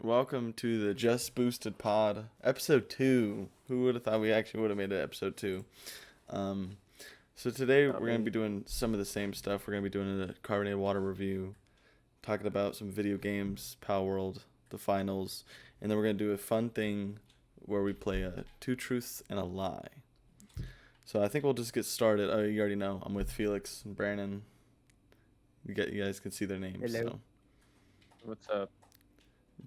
Welcome to the Just Boosted Pod, episode 2. Who would have thought we actually would have made it episode 2? Um, so today we're going to be doing some of the same stuff. We're going to be doing a carbonated water review, talking about some video games, Palworld, the finals, and then we're going to do a fun thing where we play two truths and a lie. So I think we'll just get started. Oh, you already know. I'm with Felix and Brandon. You guys can see their names. Hello. So. What's up?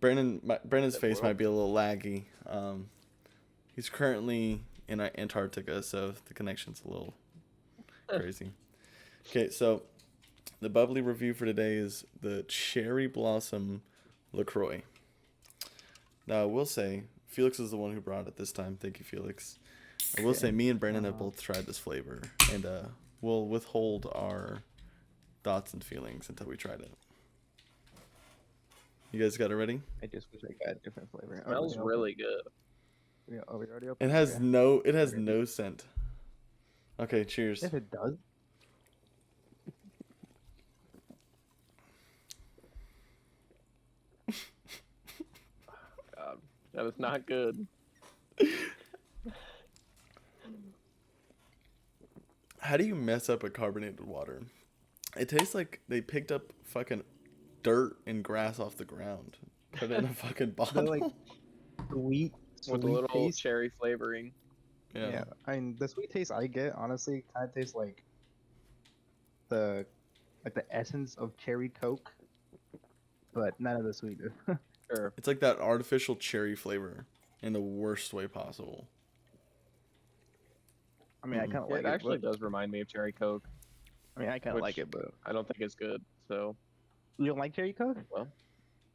Brandon's face might be a little laggy. He's currently in Antarctica, so the connection's a little crazy. Okay, so the bubbly review for today is the Cherry Blossom LaCroix. Now, I will say, Felix is the one who brought it this time. Thank you, Felix. I will say, me and Brandon have both tried this flavor, and we'll withhold our thoughts and feelings until we tried it. You guys got it ready? I just wish I got a different flavor. It smells really good. We already opened It has no scent. Okay, cheers. If it does. God, that was not good. How do you mess up a carbonated water? It tastes like they picked up fucking dirt and grass off the ground, put it in a fucking bottle. They're like sweet With a little taste. cherry flavoring. Yeah. I mean, the sweet taste I get honestly kind of tastes like the essence of cherry Coke, but none of the sweetness. Sure. It's like that artificial cherry flavor in the worst way possible. I mean, I kind of Yeah, like it it. actually But, does remind me of cherry Coke. I mean, I kind of which- like it, but I don't think it's good. So, you don't like cherry Coke? well,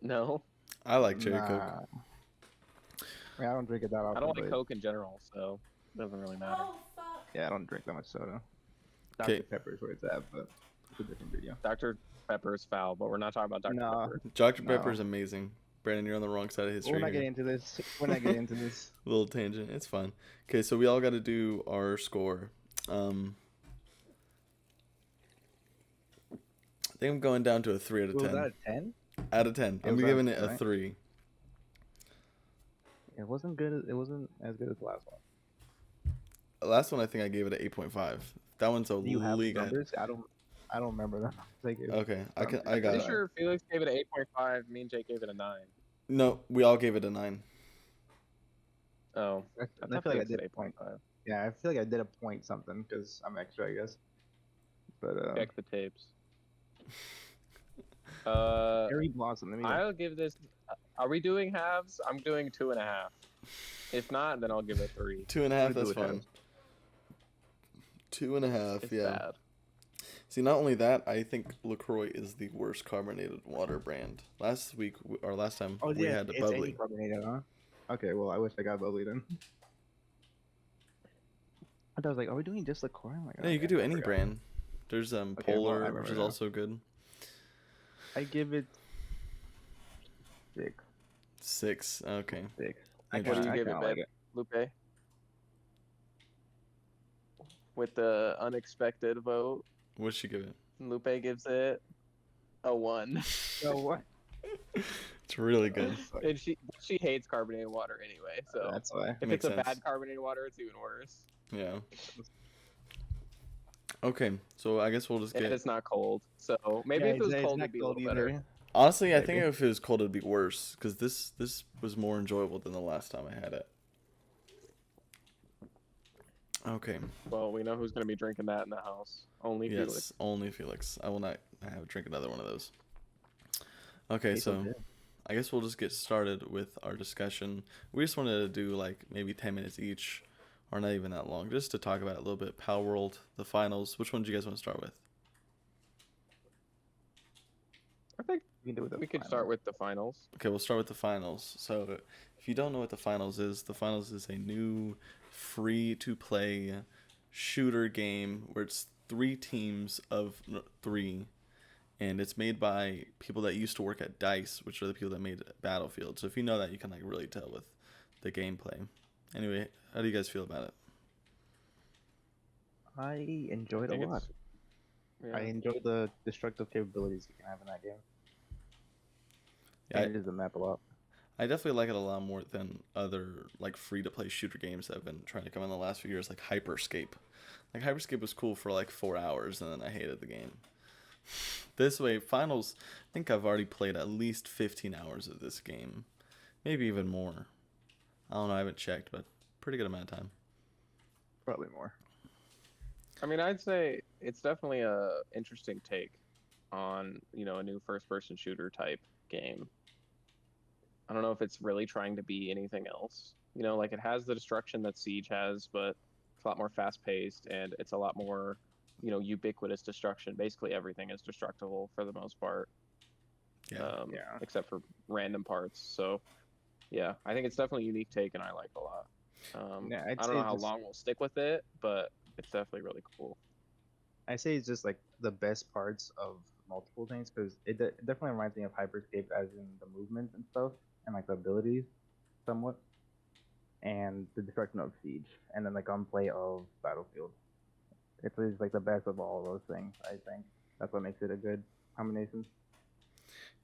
no, I like cherry Nah. Coke. I mean, I don't drink it that often. I don't like but Coke in general. So, it doesn't really matter. Yeah, I don't drink that much soda. Okay. Dr. Pepper is where it's at, but it's a different video. Dr. Pepper is foul, but we're not talking about Dr. No. Pepper. Dr. No. Pepper is amazing. Brandon, you're on the wrong side of history We're not here. getting into this. We're not getting into this. Little tangent. It's fun. Okay, so we all got to do our score. I think I'm going down to a 3 out of Was 10. that a 10? Out of 10. It I'm was giving out it of a 10, 3. It wasn't good. It wasn't as good as the last one. The last one, I think I gave it an 8.5. That one's a Do you have the league ahead. numbers? I don't remember them. Thank you. Okay, I got Pretty it. sure Felix gave it an 8.5. Me and Jake gave it a 9. No, we all gave it a 9. Oh, I I feel thought like I Felix did said a point. 8.5. Yeah, I feel like I did a point something because I'm extra, I guess. But Check the tapes. Cherry Blossom. Let me. I'll give this. Are we doing halves? I'm doing 2.5. If not, then I'll give it 3. 2.5, We'll that's do it fine. halves. 2.5, It's yeah. bad. See, not only that, I think LaCroix is the worst carbonated water brand. Last week, or last time, Oh we yeah, had the it's bubbly. carbonated, huh? Okay, well I wish I got bubbly then. I thought I was like, are we doing just LaCroix? I'm like, No, you okay, could do I any forgot. brand. There's well, I Polar, remember which is now. also good. I give it 6. 6. Okay. 6. What What do you I give kinda it, like babe? Lupe? With the unexpected vote, What'd she give it? Lupe gives it a 1. So what? It's really good. And she hates carbonated water anyway, so That's why. if Makes it's a sense. bad carbonated water, it's even worse. Yeah. Okay, so I guess we'll just And get. it's not cold, so maybe Yeah, if it was it's cold, not it'd be a cold little better. either. Honestly, I think Maybe. if it was cold, it'd be worse because this was more enjoyable than the last time I had it. Okay. Well, we know who's gonna be drinking that in the house. Only Yes, Felix. only Felix. I will not drink another one of those. Okay, Tastes so good. I guess we'll just get started with our discussion. We just wanted to do like maybe 10 minutes each, or not even that long, just to talk about it a little bit. Palworld, the finals. Which one do you guys want to start with? I think We can do it with we the could start final. with the finals. Okay, we'll start with the finals. So, if you don't know what the finals is a new free-to-play shooter game where it's 3 teams of 3, and it's made by people that used to work at DICE, which are the people that made Battlefield. So if you know that, you can like really tell with the gameplay. Anyway, how do you guys feel about it? I enjoyed I it a think lot. Yeah. I enjoy the destructive capabilities you can have in that game. Yeah, Changes the map a lot. I definitely like it a lot more than other like free to play shooter games that have been trying to come in the last few years, like Hyperscape. Like Hyperscape was cool for like 4 hours, and then I hated the game. This way, Finals. I think I've already played at least 15 hours of this game, maybe even more. I don't know. I haven't checked, but pretty good amount of time. Probably more. I mean, I'd say it's definitely a interesting take on, a new first-person shooter type game. I don't know if it's really trying to be anything else. Like it has the destruction that Siege has, but it's a lot more fast-paced and it's a lot more, ubiquitous destruction. Basically, everything is destructible for the most part, Yeah. Yeah. except for random parts. So, yeah, I think it's definitely a unique take, and I like it a lot. Yeah, I'd I don't say know how just long we'll stick with it, but it's definitely really cool. I say it's just like the best parts of multiple things because it definitely reminds me of Hyperscape as in the movement and stuff and like the abilities somewhat and the destruction of Siege and then the gunplay of Battlefield. It's just like the best of all of those things. I think that's what makes it a good combination.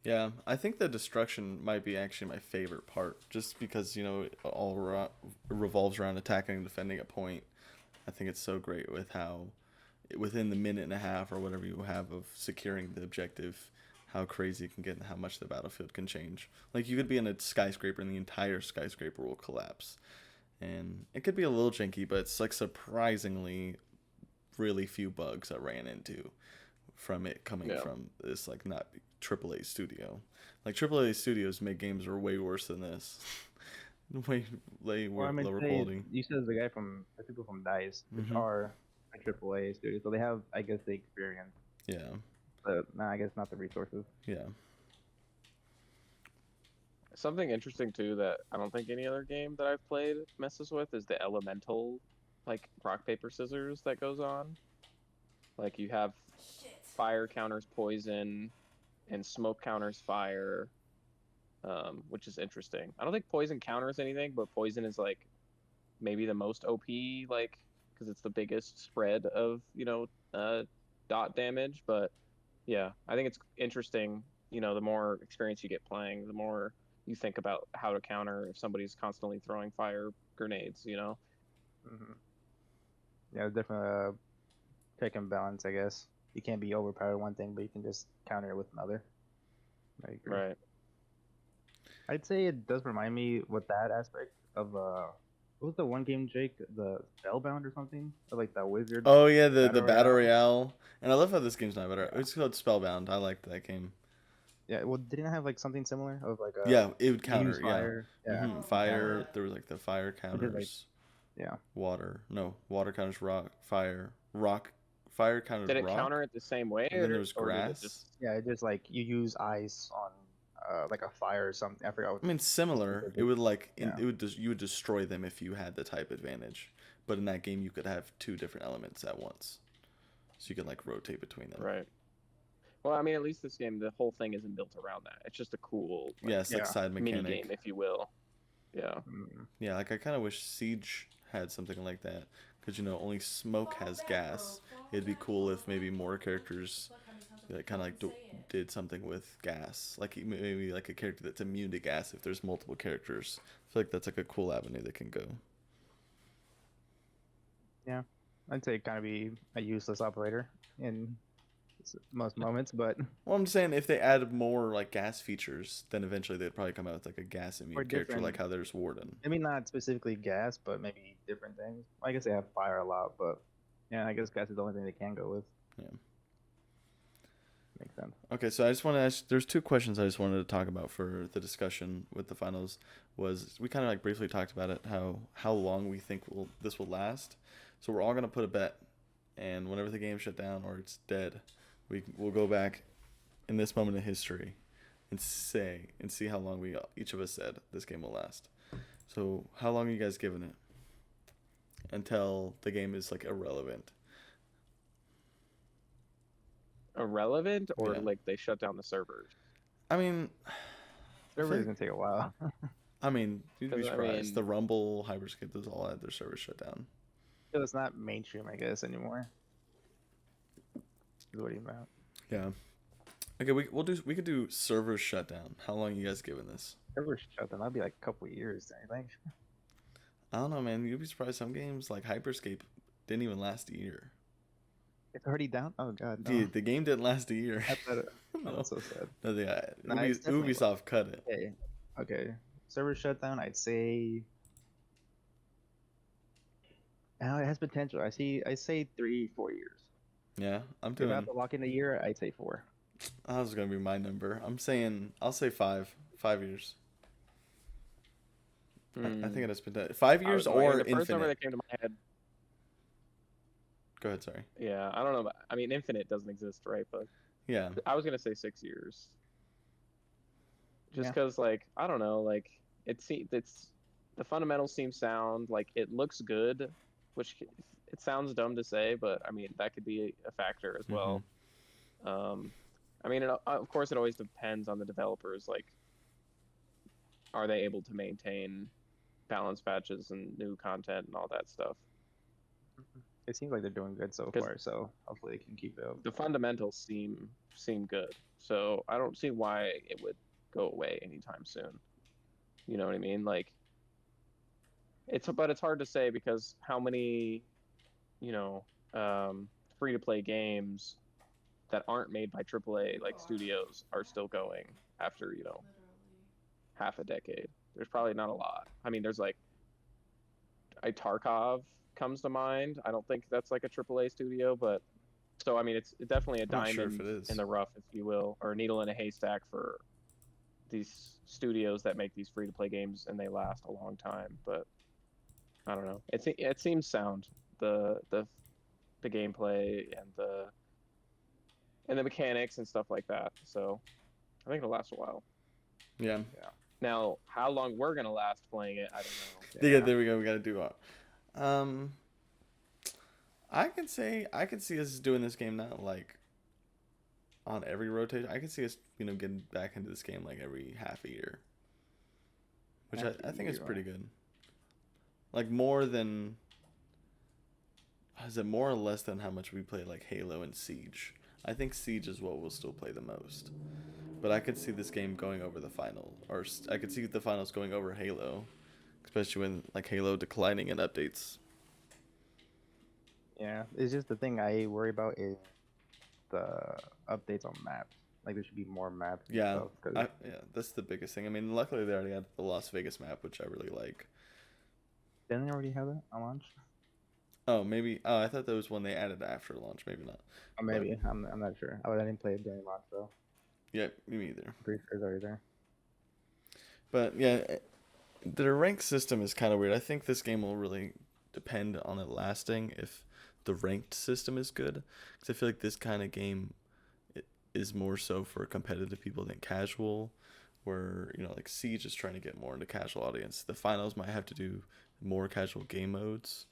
Yeah, I think the destruction might be actually my favorite part, just because it all revolves around attacking and defending a point. I think it's so great with how, within the minute and a half or whatever you have of securing the objective, how crazy it can get and how much the battlefield can change. Like you could be in a skyscraper and the entire skyscraper will collapse, and it could be a little janky, but it's like surprisingly really few bugs I ran into from it coming Yeah. from this like not AAA studio. Like AAA studios make games that are way worse than this, Well, I mean, lower say quality. you said the people from Dice, which Hmm. are a AAA studio, so they have, I guess, the experience, Yeah, but I guess not the resources. yeah. Something interesting too that I don't think any other game that I've played messes with is the elemental, like rock paper scissors that goes on. Like you have fire counters poison and smoke counters fire, which is interesting. I don't think poison counters anything, but poison is like maybe the most OP, like because it's the biggest spread of dot damage. But yeah, I think it's interesting. The more experience you get playing, the more you think about how to counter if somebody's constantly throwing fire grenades. Hmm. Yeah, it's definitely a check and balance, I guess. You can't be overpowered one thing, but you can just counter it with another. I agree. Right. I'd say it does remind me with that aspect of what was the one game, Jake? The Spellbound or something? Or like that wizard Oh yeah, the battle battle royale. royale, and I love how this game's not better. Yeah. It's called Spellbound. I liked that game. Yeah. Well, didn't it have like something similar of like Yeah, it would you use counter. Yeah, fire? Yeah, you counter fire. it. There was like the fire Which is like counters, yeah. water. No, water counters rock, fire, rock, fire counters Did it rock, counter it the same way, and then there was or did it grass. just? Yeah, it just like you use ice on like a fire or something. I forgot what I mean, the similar. It specific. would Yeah. you would destroy them if you had the type advantage. But in that game, you could have two different elements at once, so you could like rotate between them. Right. Well, I mean, at least this game, the whole thing isn't built around that. It's just a cool, like, Yeah, it's like Yeah. side mini mechanic. game, if you will. Yeah. Mm. Yeah, like I kind of wish Siege had something like that, because only smoke has gas. It'd be cool if maybe more characters that kind of like did something with gas, like maybe like a character that's immune to gas if there's multiple characters. I feel like that's like a cool avenue that can go. Yeah. I'd say kind of be a useless operator in most moments, but Well, I'm just saying if they add more like gas features, then eventually they'd probably come out with like a gas or immune character, different. like how there's Warden. Maybe not specifically gas, but maybe different things. I guess they have fire a lot, but yeah, I guess gas is the only thing they can go with. Yeah. Makes sense. Okay, so I just want to ask. There's two questions I just wanted to talk about for the discussion with the finals. Was we kind of like briefly talked about it, how long we think this will last. So we're all gonna put a bet, and whenever the game's shut down or it's dead, we'll go back in this moment in history, and see how long we each of us said this game will last. So how long are you guys giving it until the game is like irrelevant? Irrelevant, or Yeah. like they shut down the servers? I mean, Server's gonna take a while. you'd be 'Cause, I surprised. mean- The Rumble, Hyperscape, those all had their servers shut down. So it's not mainstream, I guess, anymore. Is what you meant. Yeah. Okay, we could do server shutdown. How long you guys giving this? Ever shut down? That'd be like a couple years, I think. I don't know, man. You'd be surprised. Some games like Hyperscape didn't even last a year. It's already down. Oh god, no. The game didn't last a year. I thought it, No, that's so sad. no, Nah, it's definitely Ubisoft cut it. okay. Okay, server shutdown. I'd say. It has potential. I say 3-4 years. Yeah, I'm If I doing. have to lock in a year, I'd say 4. That was gonna be my number. I'll say 5. 5 years. I think it has potential. 5 years or the first number infinite. that came to my head. Go ahead. Sorry. Yeah, I don't know. I mean, infinite doesn't exist, right? But Yeah. I was gonna say 6 years. Just Yeah. because, like, I don't know, like it's the fundamentals seem sound, like it looks good, which it sounds dumb to say, but I mean that could be a factor as well. I mean, of course, it always depends on the developers. Like, are they able to maintain balance patches and new content and all that stuff? It seems like they're doing good so 'Cause far, so hopefully they can keep it up. The fundamentals seem good, so I don't see why it would go away anytime soon. You know what I mean? Like, but it's hard to say because how many, you know, free to play games that aren't made by AAA like studios are still going after, you know, half a decade. There's probably not a lot. I mean, there's like Tarkov comes to mind. I don't think that's like a AAA studio, but so I mean, it's definitely a I'm not sure diamond if it is. in the rough, if you will, or a needle in a haystack for these studios that make these free to play games and they last a long time. But I don't know. It seems sound. The gameplay and the mechanics and stuff like that. So I think it'll last a while. Yeah. Now, how long we're gonna last playing it, I don't know. Yeah. There we go. We gotta do it. I can see us doing this game now, like on every rotation. I can see us, getting back into this game like every half a year, which I think is pretty good. Like more than, is it more or less than how much we play like Halo and Siege? I think Siege is what we'll still play the most, but I could see this game going over the final, or I could see the finals going over Halo, especially when like Halo declining in updates. Yeah, it's just the thing I worry about is the updates on maps. Like there should be more maps. Yeah, that's the biggest thing. I mean, luckily they already had the Las Vegas map, which I really like. Didn't they already have that on launch? Oh, maybe. Oh, I thought that was one they added after launch. Maybe not. Or maybe. I'm not sure. I didn't play it during launch though. Yeah, me either. I'm pretty sure it's already there. But yeah, the rank system is kind of weird. I think this game will really depend on it lasting if the ranked system is good. Because I feel like this kind of game is more so for competitive people than casual. Where, like Siege is trying to get more into casual audience. The finals might have to do more casual game modes.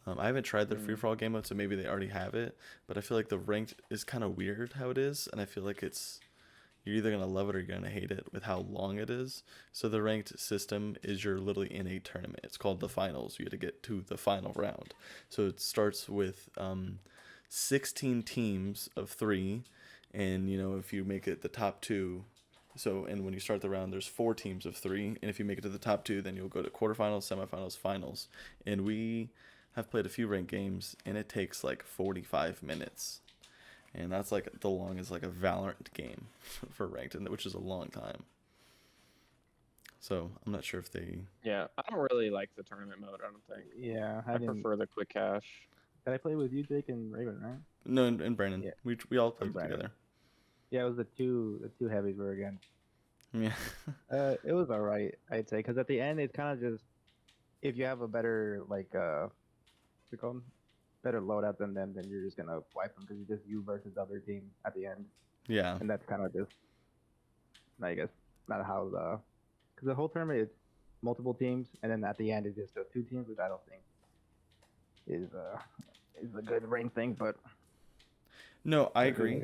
I haven't tried their free-for-all game mode, so maybe they already have it. But I feel like the ranked is kind of weird how it is, and I feel like you're either going to love it or you're going to hate it with how long it is. So the ranked system is you're literally in a tournament. It's called the finals. You have to get to the final round. So it starts with 16 teams of 3, and, if you make it the top 2... So, and when you start the round, there's 4 teams of 3, and if you make it to the top 2, then you'll go to quarterfinals, semifinals, finals. And we have played a few ranked games, and it takes like 45 minutes. And that's like the longest like a Valorant game for ranked, which is a long time. So I'm not sure if they. Yeah, I don't really like the tournament mode. I don't think. Yeah, I prefer the quick cash. Did I play with you, Jake, and Raven, right? No, and Brandon. Yeah. We all played together. Yeah, it was the two heavies were against. Yeah. It was alright, I'd say, because at the end it's kind of just if you have a better what's it called? Better loadout than them, then you're just gonna wipe them because it's just you versus the other team at the end. Yeah. And that's kind of just, I guess, not how because the whole tournament is multiple teams, and then at the end it's just the 2 teams, which I don't think is a good rank thing, but. No, I agree.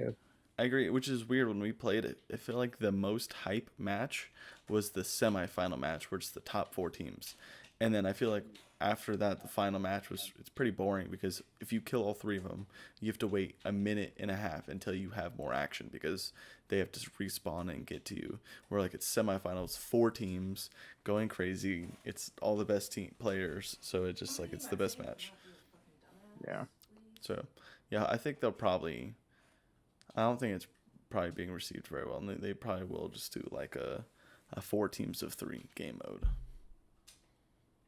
I agree, which is weird. When we played it, I feel like the most hype match was the semifinal match, where it's the top 4 teams. And then I feel like after that, the final match it's pretty boring because if you kill all 3 of them, you have to wait a minute and a half until you have more action because they have to respawn and get to you. Where like it's semifinals, 4 teams going crazy. It's all the best team players, so it's just like it's the best match. Yeah. So yeah, I think they'll probably. I don't think it's probably being received very well, and they probably will just do like a 4 teams of 3 game mode.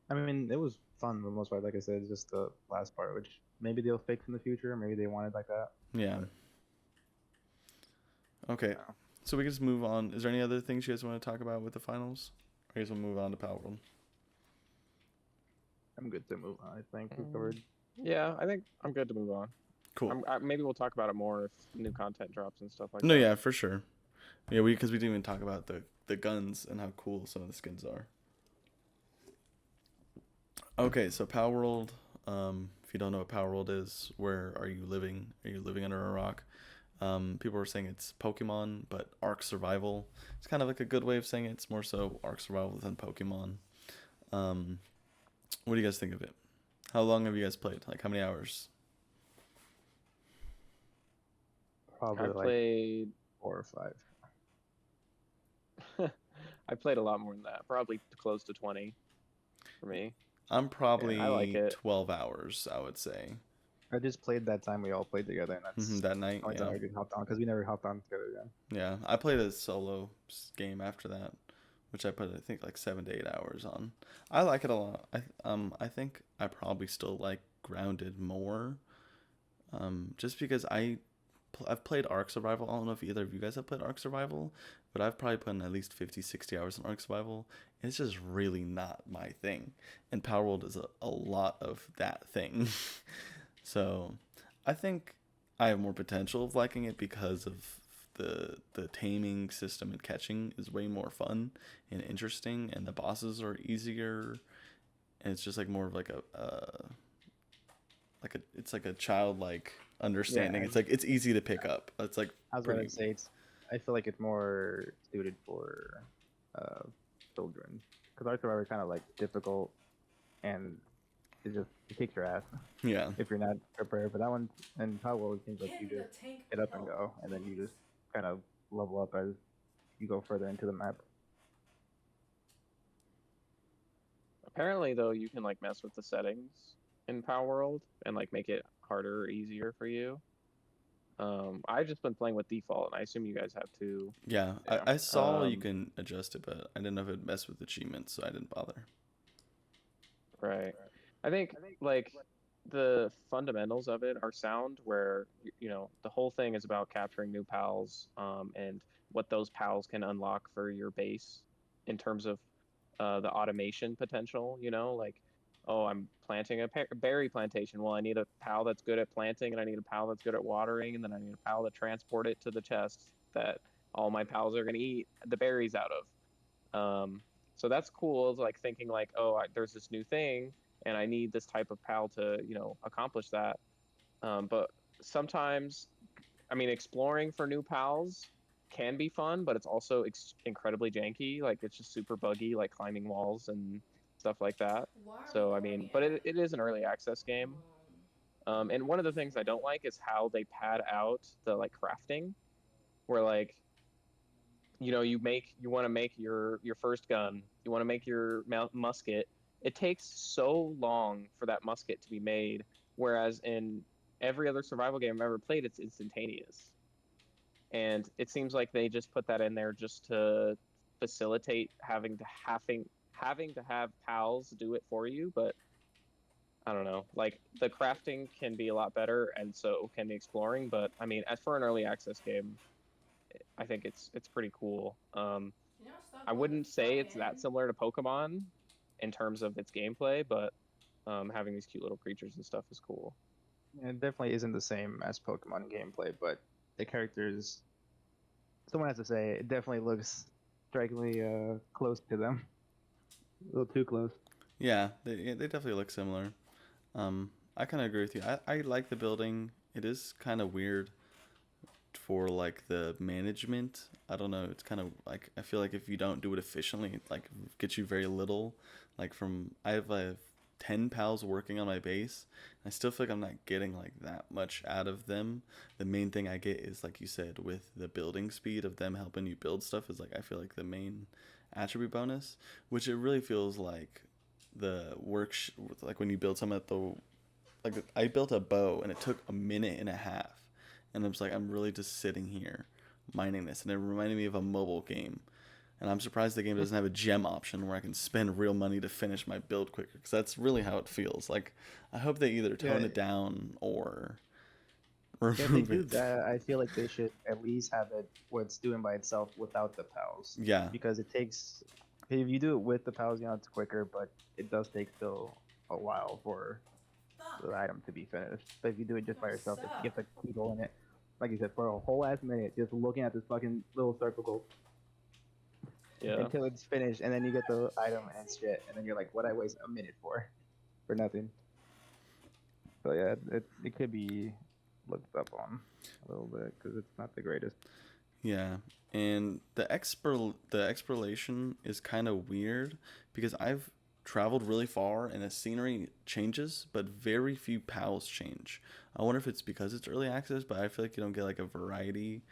I mean, it was fun for the most part. Like I said, it's just the last part, which maybe they'll fix in the future. Maybe they want it like that. Yeah. Okay, No. so we can just move on. Is there any other things you guys want to talk about with the finals? Or you guys want to move on to Palworld? I'm good to move on. I think we covered. Yeah, I think I'm good to move on. Cool. Maybe we'll talk about it more if new content drops and stuff like No, that. yeah, for sure. Yeah, because we didn't even talk about the guns and how cool some of the skins are. Okay, so Palworld. If you don't know what Palworld is, where are you living? Are you living under a rock? People were saying it's Pokemon, but Ark Survival. It's kind of like a good way of saying it. It's more so Ark Survival than Pokemon. What do you guys think of it? How long have you guys played? Like how many hours? Probably I like played 4 or 5. I played a lot more than that. Probably close to 20 for me. I'm probably I like it. 12 hours, I would say. I just played that time we all played together, and that's That night, only time we could hop on because we never hopped on together again. Yeah, I played a solo game after that, which I put I think like 7 to 8 hours on. I like it a lot. I think I probably still like Grounded more, just because I've played Ark Survival. I don't know if either of you guys have played Ark Survival, but I've probably put in at least 50, 60 hours in Ark Survival. It's just really not my thing, and Palworld is a lot of that thing. So, I think I have more potential of liking it because of the taming system and catching is way more fun and interesting, and the bosses are easier, and it's just like more of like it's like a childlike understanding. Yeah. It's like it's easy to pick up. It's like I was gonna say I feel like it's more suited for children because Ark Survivor is kind of like difficult and it kicks your ass yeah. if you're not prepared. But that one and Palworld, it seems like you just get up and go, and then you just kind of level up as you go further into the map. Apparently, though, you can like mess with the settings in Palworld and like make it harder or easier for you. I've just been playing with default, and I assume you guys have too. Yeah, Yeah. I saw you can adjust it, but I didn't know if it'd mess with achievements, so I didn't bother. Right. I think like the fundamentals of it are sound, where the whole thing is about capturing new pals, and what those pals can unlock for your base in terms of the automation potential. Like, oh, I'm planting a berry plantation. Well, I need a pal that's good at planting, and I need a pal that's good at watering, and then I need a pal to transport it to the chest that all my pals are gonna eat the berries out of. So that's cool. It's like thinking like, oh, there's this new thing, and I need this type of pal to, accomplish that. But sometimes, I mean, exploring for new pals can be fun, but it's also incredibly janky. Like it's just super buggy, like climbing walls and stuff like that. So I mean, but it is an early access game. And one of the things I don't like is how they pad out the like crafting, where like you want to make your first gun, you want to make your musket. It takes so long for that musket to be made, whereas in every other survival game I've ever played, it's instantaneous. And it seems like they just put that in there just to facilitate having to have pals do it for you. But I don't know, like the crafting can be a lot better, and so can the exploring. But I mean, as for an early access game, I think it's pretty cool. I wouldn't say it's that similar to Pokemon in terms of its gameplay, but having these cute little creatures and stuff is cool. And it definitely isn't the same as Pokemon gameplay, but the characters, someone has to say, it definitely looks strikingly close to them. A little too close. Yeah, they definitely look similar. I kind of agree with you. I like the building. It is kind of weird for like the management. I don't know. It's kind of like I feel like if you don't do it efficiently, it like gets you very little. Like I have 10 pals working on my base. I still feel like I'm not getting like that much out of them. The main thing I get is, like you said, with the building speed of them helping you build stuff is like I feel like the main attribute bonus, which it really feels like the like when you build something at the like I built a bow and it took a minute and a half, and I'm just like I'm really just sitting here mining this, and it reminded me of a mobile game. And I'm surprised the game doesn't have a gem option where I can spend real money to finish my build quicker, because that's really how it feels. Like, I hope they either tone it down or Yeah, if they remove do it. that, I feel like they should at least have it where it's doing by itself without the pals. Yeah, Because it takes, if you do it with the pals, it's quicker, but it does take still a while for the item to be finished. But if you do it just by yourself, you have to keep going it, like you said, for a whole ass minute, just looking at this fucking little circle until it's finished, and then you get the item and it's shit, and then you're like, what I waste a minute for nothing. So yeah, it could be looked up on a little bit because it's not the greatest. yeah. And the exploration is kind of weird because I've traveled really far and the scenery changes, but very few pals change. I wonder if it's because it's early access, but I feel like you don't get like a variety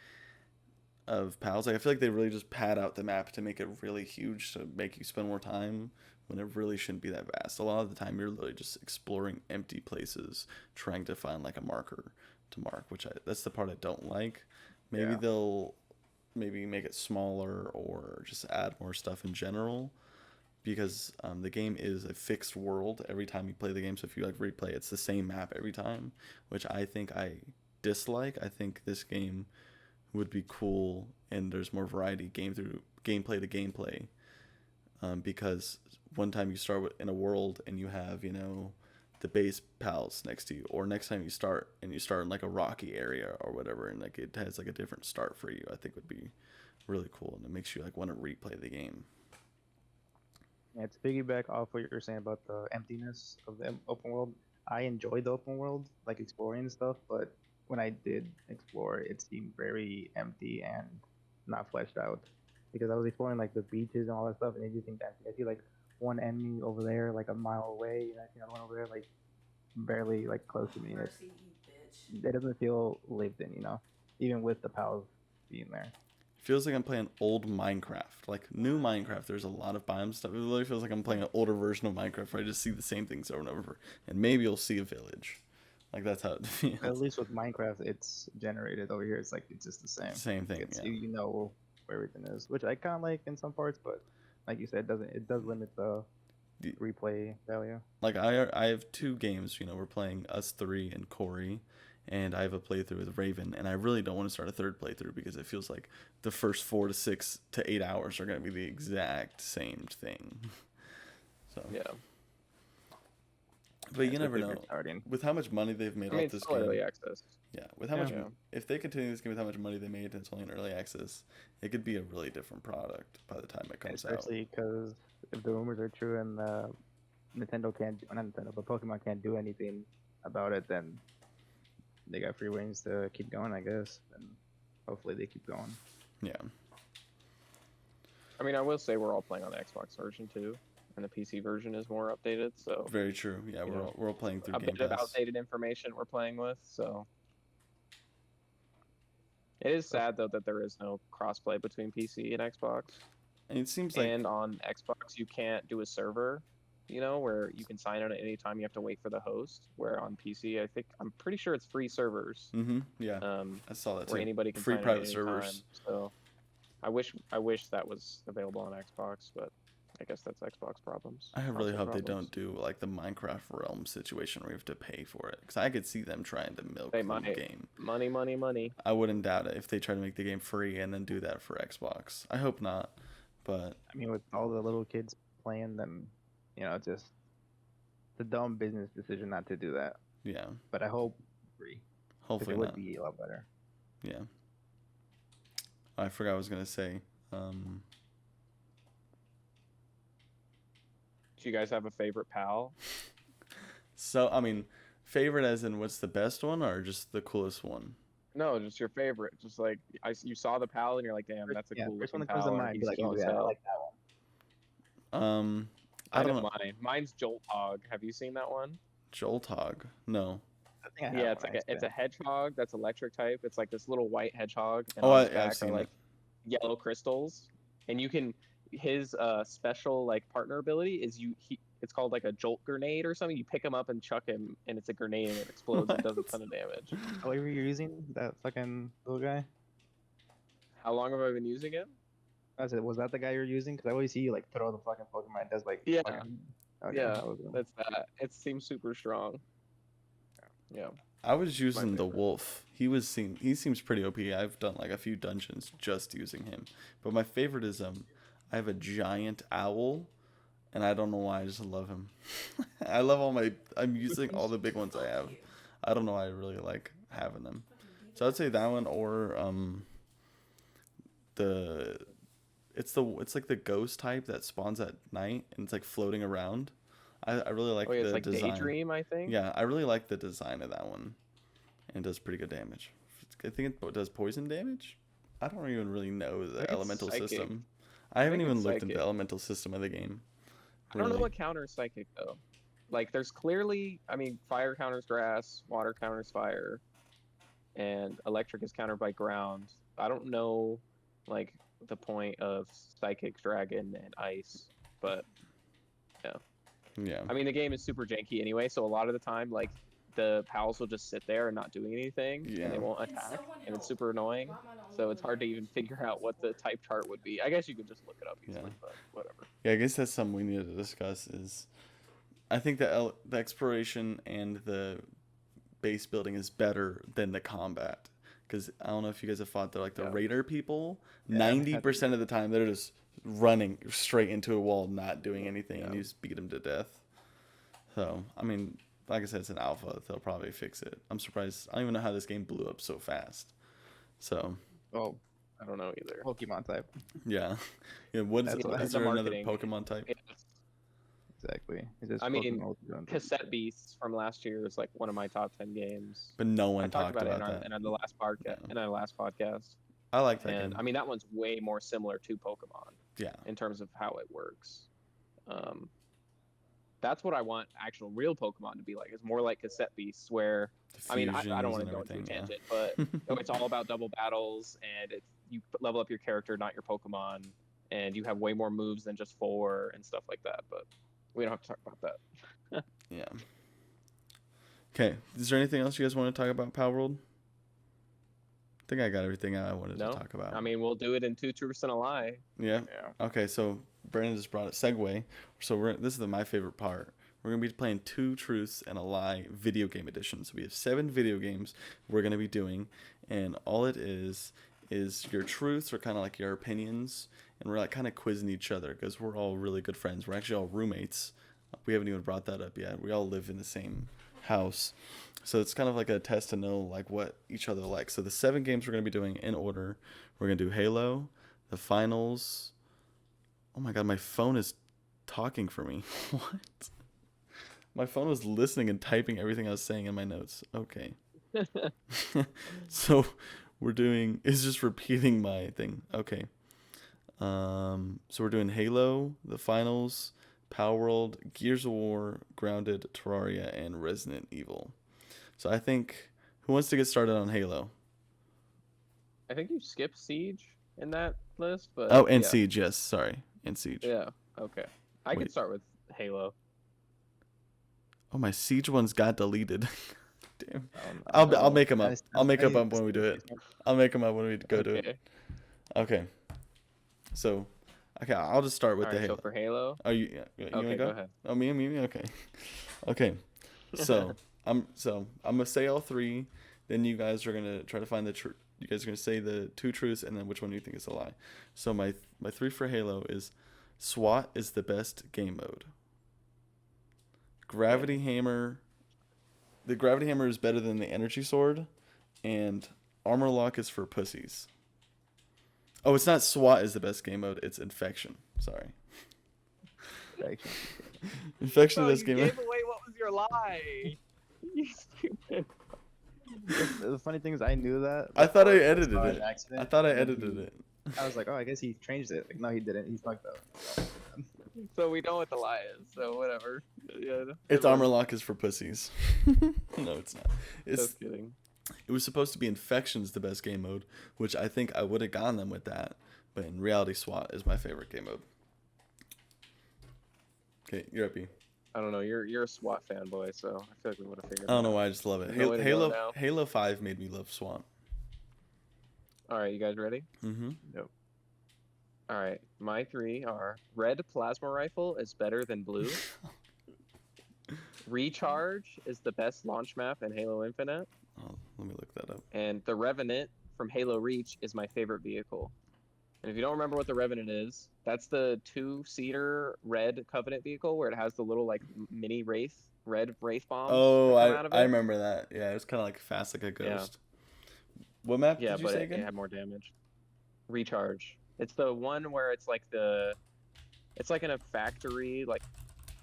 of pals. Like I feel like they really just pad out the map to make it really huge to make you spend more time when it really shouldn't be that vast. A lot of the time you're literally just exploring empty places trying to find like a marker to mark, which that's the part I don't like. Maybe they'll maybe make it smaller or just add more stuff in general, because the game is a fixed world every time you play the game. So if you like replay, it's the same map every time, which I think I dislike. I think this game would be cool and there's more variety gameplay to gameplay, because one time you start in a world and you have the base pals next to you, or next time you start in like a rocky area or whatever, and like it has like a different start for you, I think would be really cool, and it makes you like want to replay the game. Yeah, to piggyback off what you were saying about the emptiness of the open world, I enjoyed the open world, like exploring and stuff, but when I did explore, it seemed very empty and not fleshed out. Because I was exploring like the beaches and all that stuff, and it just seemed empty. I see like one enemy over there, like a mile away, and I see another one over there, like barely like close to me. And it doesn't feel lived in, even with the pals being there. Feels like I'm playing old Minecraft. Like new Minecraft, there's a lot of biome stuff. It really feels like I'm playing an older version of Minecraft where I just see the same things over and over. And maybe you'll see a village. Like that's how it feels. At least with Minecraft, it's generated. Over here, it's like it's just the same. Same thing. It's, yeah. You know where everything is, which I kind of like in some parts, but like you said, it does limit the replay value. Like I have two games. We're playing us three and Corey, and I have a playthrough with Raven, and I really don't want to start a third playthrough because it feels like the first 4 to 6 to 8 hours are going to be the exact same thing. So yeah. But you never know. With how much money they've made off this game. Early access. Yeah, with how much, if they continue this game with how much money they made and it's only in early access, it could be a really different product by the time it comes out. Especially because if the rumors are true and Nintendo can't, not Nintendo, but Pokemon can't do anything about it, then they got free reins to keep going, I guess. And hopefully they keep going. Yeah. I mean, I will say we're all playing on the Xbox version too, and the PC version is more updated. So very true. Yeah, we're all playing through a Game bit of Pass. outdated information we're playing with. So it is sad though that there is no crossplay between PC and Xbox. And it seems like, and on Xbox you can't do a server, where you can sign in at any time. You have to wait for the host. Where on PC, I'm pretty sure it's free servers. Mm-hmm. Yeah. I saw that too. Where anybody can free sign private in at any servers. time. So I wish that was available on Xbox, but I guess that's Xbox problems. I really hope they don't do like the Minecraft Realm situation where you have to pay for it, because I could see them trying to milk the game. Money. I wouldn't doubt it if they try to make the game free and then do that for Xbox. I hope not, but I mean, with all the little kids playing them, just it's a dumb business decision not to do that. Yeah. But I hope free. Hopefully it would not. be a lot better. Yeah. I forgot what I was gonna say. Do you guys have a favorite pal? So, I mean, favorite as in what's the best one or just the coolest one? No, just your favorite. Just like you saw the pal and you're like, damn, that's a cool first one looking that comes to pal. mind. Be like, oh yeah, I like that one. I I don't know know. mine. Mine's Jolt Hog. Have you seen that one? Joltog. No. I think I Yeah, have it's one. like it's a hedgehog that's electric type. It's like this little white hedgehog, and Oh, on his I've back are seen like it. yellow crystals. And you can his special like partner ability is it's called like a jolt grenade or something. You pick him up and chuck him, and it's a grenade and it explodes and does a What? ton of damage. What were you using? That fucking little guy? How long have I been using it? I said, was that the guy you're using? Because I always see you like throw the fucking Pokemon. It does like Yeah, fucking. Okay, yeah, that was him. that's that. It seems super strong. Yeah, I was using the favorite. wolf. He seems pretty OP. I've done like a few dungeons just using him. But my favorite is I have a giant owl, and I don't know why I just love him. I'm using all the big ones I have. I don't know why I really like having them. So I'd say that one or the it's like the ghost type that spawns at night and it's like floating around. I really like oh yeah, it's the like design. Daydream, I think. Yeah, I really like the design of that one. And it does pretty good damage. I think it does poison damage? I don't even really know the think it's elemental psychic. system. I haven't think even it's looked into psychic. the elemental system of the game. I don't know Really. what counters psychic though. Like there's clearly, I mean, fire counters grass, water counters fire, and electric is countered by ground. I don't know like the point of psychic dragon and ice, but yeah. Yeah. I mean, the game is super janky anyway, so a lot of the time like the pals will just sit there and not doing anything Yeah. and they won't attack and it's super annoying. So it's hard to even figure out what the type chart would be. I guess you could just look it up easily, Yeah. but whatever. Yeah, I guess that's something we need to discuss is I think the exploration and the base building is better than the combat. Because I don't know if you guys have fought the Yeah. raider people. Yeah, 90% of the time they're just running straight into a wall, not doing anything, and Yeah. you just beat them to death. So I mean, like I said, it's an alpha. They'll probably fix it. I'm surprised. I don't even know how this game blew up so fast. So Oh, I don't know either. Pokemon type. yeah, yeah. What is That's it? what- Is the there another marketing. Pokemon type? Yeah. Exactly. It's just I mean, Pokemon with Cassette Beasts from last year is like one of my top 10 games. But no I one talked talked about it about that. in the last podcast. Yeah. In our last podcast, I like that and game. I mean that one's way more similar to Pokemon Yeah. in terms of how it works. That's what I want actual real Pokemon to be like. It's more like Cassette Beasts, where The I mean I don't fusions want and to go into a everything, yeah. tangent, but it's all about double battles, and you level up your character, not your Pokemon, and you have way more moves than just 4 and stuff like that. But we don't have to talk about that. Yeah. Okay. Is there anything else you guys want to talk about Palworld? I think I got everything I wanted No, to talk about. I mean we'll do it in 2 Truths and a Lie. Yeah. Yeah. Okay, so Brandon just brought a segue. So this is my favorite part. We're gonna be playing 2 Truths and a Lie video game edition. So we have 7 video games we're gonna be doing, and all it is your truths are kind of like your opinions, and we're like kind of quizzing each other because we're all really good friends. We're actually all roommates. We haven't even brought that up yet. We all live in the same house. So it's kind of like a test to know like what each other likes. So the 7 games we're going to be doing in order. We're going to do Halo, the finals. Oh my god, my phone is talking for me. What? My phone was listening and typing everything I was saying in my notes. Okay. So we're doing it's just repeating my thing. Okay. So we're doing Halo, the finals, Palworld, Gears of War, Grounded, Terraria, and Resident Evil. So I think who wants to get started on Halo? I think you skipped Siege in that list, but Oh, and yeah. Siege, yes, sorry. And Siege. Yeah, okay. I can Wait. start with Halo. Oh, my Siege ones got deleted. Damn. Oh, I'll make them up. Nice. I'll make them Nice. up when we do it. I'll make them up when we go do it. Okay. Okay. So, okay, I'll just start with All the right, Halo. so for Halo. Oh, you Okay, wanna go go? ahead. Oh, me. Okay. Okay. So I'm gonna say all 3. Then you guys are gonna try to find the truth. You guys are gonna say the 2 truths, and then which one you think is a lie. So my 3 for Halo is SWAT is the best game mode. Gravity Hammer. The Gravity Hammer is better than the Energy Sword, and Armor Lock is for pussies. Oh, it's not SWAT is the best game mode. It's Infection. Sorry. Infection is the best game mode. away what was your lie. You stupid. The funny thing is, I knew that. I thought I before edited saw it. accident, I thought I and then edited it. I was like, oh, I guess he changed it. Like, no, he didn't. He fucked up. So we know what the lie is. So whatever. Yeah. It's everyone- armor lock is for pussies. No, it's not. Just kidding. It was supposed to be infections the best game mode, which I think I would have gotten them with that. But in reality, SWAT is my favorite game mode. Okay, you're up, E. I don't know. You're a SWAT fanboy, so I feel like we would have figured. I don't it know out. why I just love it. No way to go now. Halo 5 made me love SWAT. All right, you guys ready? Mm-hmm. Nope. All right, my three are: red plasma rifle is better than blue. Recharge is the best launch map in Halo Infinite, Oh, let me look that up. and the Revenant from Halo Reach is my favorite vehicle. And if you don't remember what the Revenant is, that's the two-seater red Covenant vehicle where it has the little like mini red Wraith bombs. Oh, that come out of I it. remember that. Yeah, it was kind of like fast like a Yeah. ghost. What map Yeah, did you but say it again? had more damage. Recharge. It's the one where it's like it's like in a factory, like,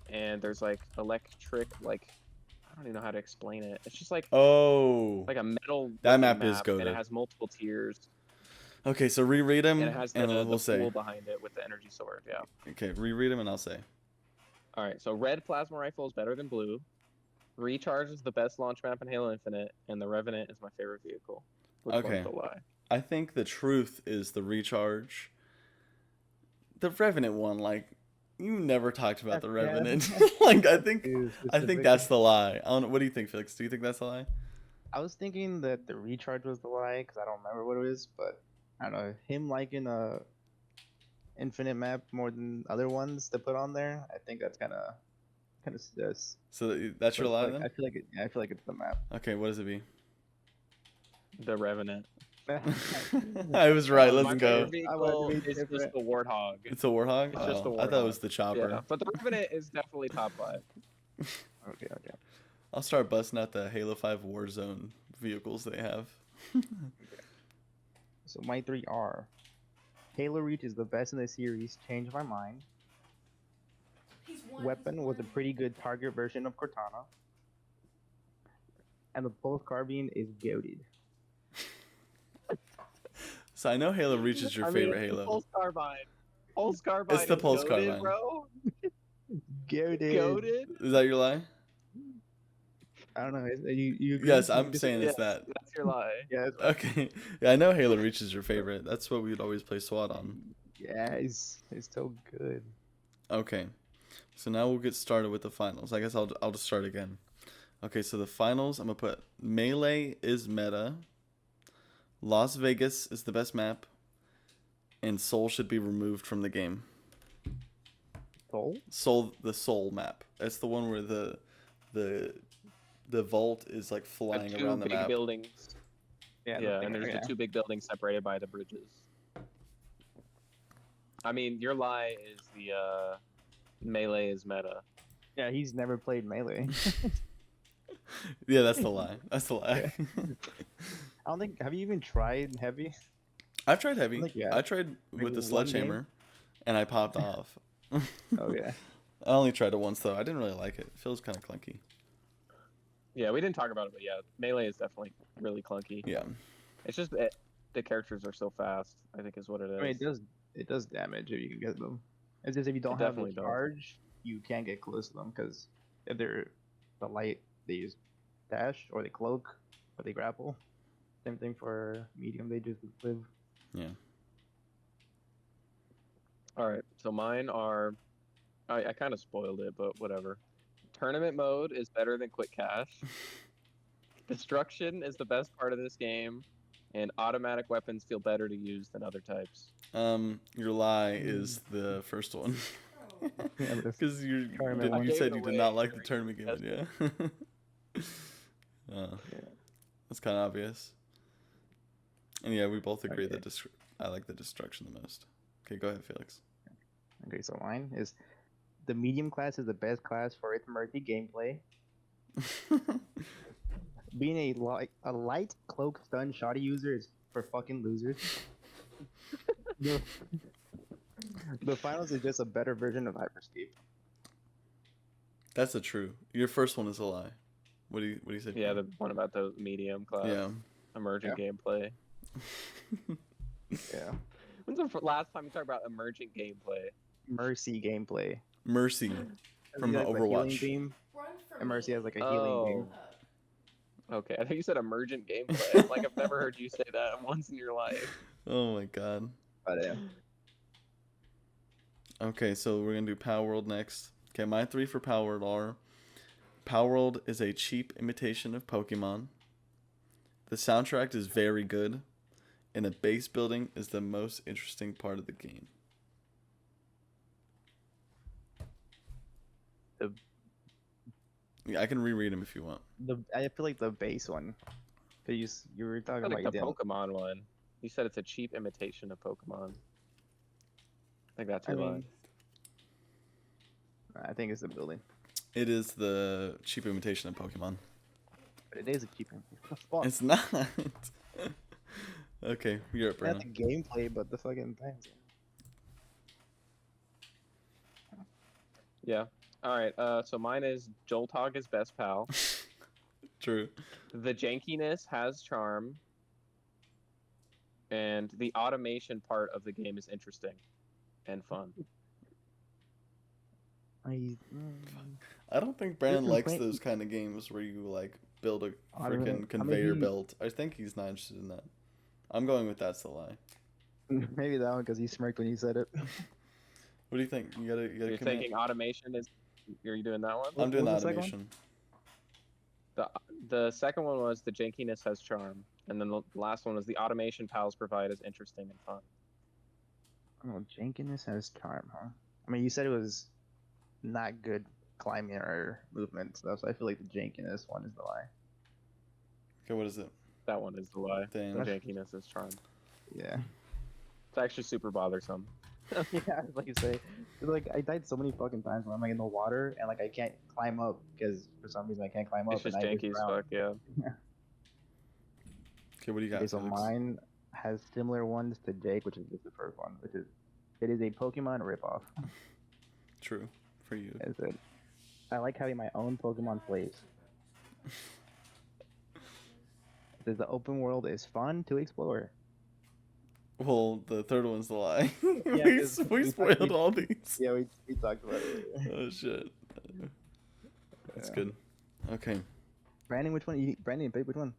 and there's like electric, like, I don't even know how to explain it. It's just like Oh. a metal. That looking map is and goated. it has multiple tiers, Okay, so reread them, and it has and the we'll say. pool behind it with the energy sword. Yeah. Okay, reread them, and I'll say. All right. So red plasma rifle is better than blue. Recharge is the best launch map in Halo Infinite, and the Revenant is my favorite vehicle. Which Okay. one's the lie? I think the truth is the recharge. The Revenant one, like, you never talked about the Yeah. Revenant. Like, I think Dude, that's the lie. I don't know. What do you think, Felix? Do you think that's the lie? I was thinking that the recharge was the lie because I don't remember what it is, but I don't know. Him liking a infinite map more than other ones to put on there, I think that's kind of sus. So that's your But, lie like, then? I feel like I feel like it's the map. Okay, what does it be? The Revenant. I was right. My Let's go. favorite vehicle I wanted to be is just different. the Warthog. It's a Warthog? It's just Oh, the I thought it Warthog. was the chopper. Yeah, but the Revenant is definitely top 5. Okay. I'll start busting out the Halo 5 Warzone vehicles they have. So my three are: Halo Reach is the best in the series. Changed my mind. Weapon was a pretty good target version of Cortana. And the pulse carbine is goated. So I know Halo Reach is your favorite it's the Halo. Pulse Carbine. Pulse Carbine. It's the is Pulse goated, Carbine. bro. Goated. Goated. Is that your lie? I don't know. You agree? Yes, You I'm just- saying Yes, it's that. that's your lie. Yeah, Okay. Yeah, I know Halo Reach is your favorite. That's what we'd always play SWAT on. yeah, it's so good. Okay. So now we'll get started with the finals. I guess I'll just start again. Okay, so the finals, I'm going to put Melee is meta. Las Vegas is the best map. And Soul should be removed from the game. Soul? The Soul map. That's the one where the vault is like flying The two around the big map. buildings. Yeah, Yeah, and there's the two big buildings separated by the bridges. I mean, your lie is the Melee is meta. Yeah, he's never played Melee. Yeah, that's the lie. That's the lie. I don't think. Have you even tried Heavy? I've tried heavy. Like, yeah. I tried with Maybe the one sledgehammer, and I popped off. Oh yeah. I only tried it once though. I didn't really like it. It feels kind of clunky. Yeah, we didn't talk about it, but yeah, Melee is definitely really clunky. Yeah. It's just the characters are so fast, I think is what it is. I mean, it does damage if you can get them. It's just if you don't It have the definitely does. charge, you can't get close to them because if they're the light, they use dash or they cloak or they grapple. Same thing for medium, they just live. Yeah. All right, so mine are. I kind of spoiled it, but whatever. Tournament mode is better than quick cash. Destruction is the best part of this game, and automatic weapons feel better to use than other types. Your lie is the first one. Yeah, but it's Because tournament one. you said you I gave it did not away like the during tournament game, the yeah. That's kind of obvious. And yeah, we both agree Okay. that I like the destruction the most. Okay, go ahead, Felix. Okay, so mine is the medium class is the best class for its murky gameplay. Being a light cloak stun shoddy user is for fucking losers. The finals is just a better version of Hyperscape. That's the true. Your first one is a lie. What do you say? Yeah, the one about the medium class Yeah. emerging gameplay. Yeah. When's the last time you talked about emergent gameplay? Mercy gameplay. Mercy from He has a healing Overwatch. beam, Run for and Mercy me. has like a healing beam. Oh. Okay, I think you said emergent gameplay. I'm like, I've never heard you say that once in your life. Oh my god. But yeah. Okay, so we're gonna do Palworld next. Okay, my 3 for Palworld are: Palworld is a cheap imitation of Pokemon. The soundtrack is very good, and the base building is the most interesting part of the game. Yeah, I can reread them if you want. I feel like the base one. Cause you were talking I about like you the didn't. Pokemon one. You said it's a cheap imitation of Pokemon. I think that's I your mean, line. I think it's the building, It is the cheap imitation of Pokemon. but it is a cheap one. Fuck. It's not. Okay, you're up, Not Brandon. the gameplay, but the fucking things. Yeah. All right. So mine is Joltog is best pal. True. The jankiness has charm. And the automation part of the game is interesting and fun. I don't think Brandon Listen, likes Frank- those kind of games where you like build a I don't know. freaking conveyor belt. I think he's not interested in that. I'm going with that's the lie. maybe that one because he smirked when you said it. What do you think? You gotta You're commit. thinking automation is. Are you doing that one? I'm doing the What was the second one? automation. The second one was the jankiness has charm, and then the last one was the automation pals provide is interesting and fun. Oh, Jenkins has charm, huh? I mean, you said it was not good climbing or movement stuff, so I feel like the Jenkins one is the lie. Okay, what is it? That one is the lie. Damn. The jankiness is charm. Yeah. It's actually super bothersome. Yeah, like you say, like I died so many fucking times when I'm like in the water and like I can't climb up because for some reason I can't climb up. It's just and I janky as drown. fuck, yeah. Okay, what do you got? Okay, so Felix? mine has similar ones to Jake, which is just the first one, which is it is a Pokemon ripoff. True for you. Is it? I like having my own Pokemon plays. Says the open world is fun to explore. Well, the third one's the lie. Yeah, we 'cause we we- spoiled all these. Yeah, we talked about it earlier. Oh shit. That's Yeah. good. Okay. Brandon, which one? Brandon, pick which one?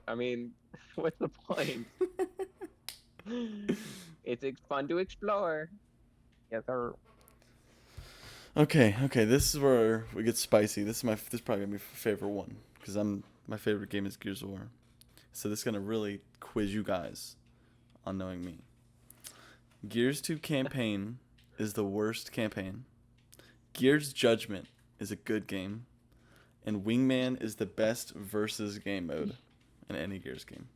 I mean, what's the point? It's fun to explore. Yes, sir. Okay. This is where we get spicy. This is probably gonna be my favorite one because my favorite game is Gears of War. So this is gonna really quiz you guys on knowing me. Gears 2 campaign is the worst campaign. Gears Judgment is a good game, and Wingman is the best versus game mode in any Gears game.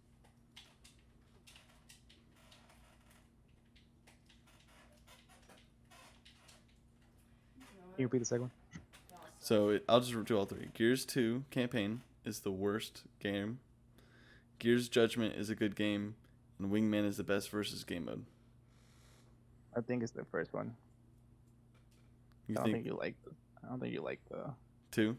Can you repeat the second one? So I'll just do all 3. Gears 2 campaign is the worst game. Gears Judgment is a good game, and Wingman is the best versus game mode. I think it's the first one. You I don't think think you like the. I don't think you like the. 2?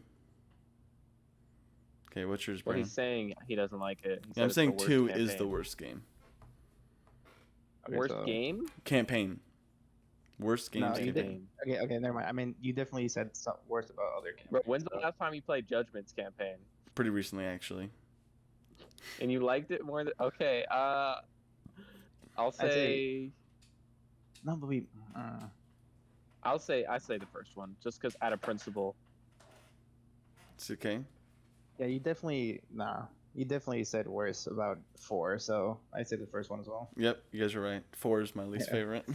Okay, what's yours, Well, Brandon? he's saying he doesn't like it. He Yeah, I'm said saying it's the 2 worst is the campaign. worst game. Okay, Worst so- game? Campaign. Worst game No, campaign. you didn't. Okay, never mind. I mean, you definitely said something worse about other campaigns. Bro, when's the so- last time you played Judgment's campaign? Pretty recently, actually. And you liked it more than okay, I'll say No, but we. I say the first one, just because out of principle. It's okay. Yeah, you definitely. You definitely said worse about 4, so I say the first one as well. Yep, you guys are right. 4 is my least Yeah. favorite.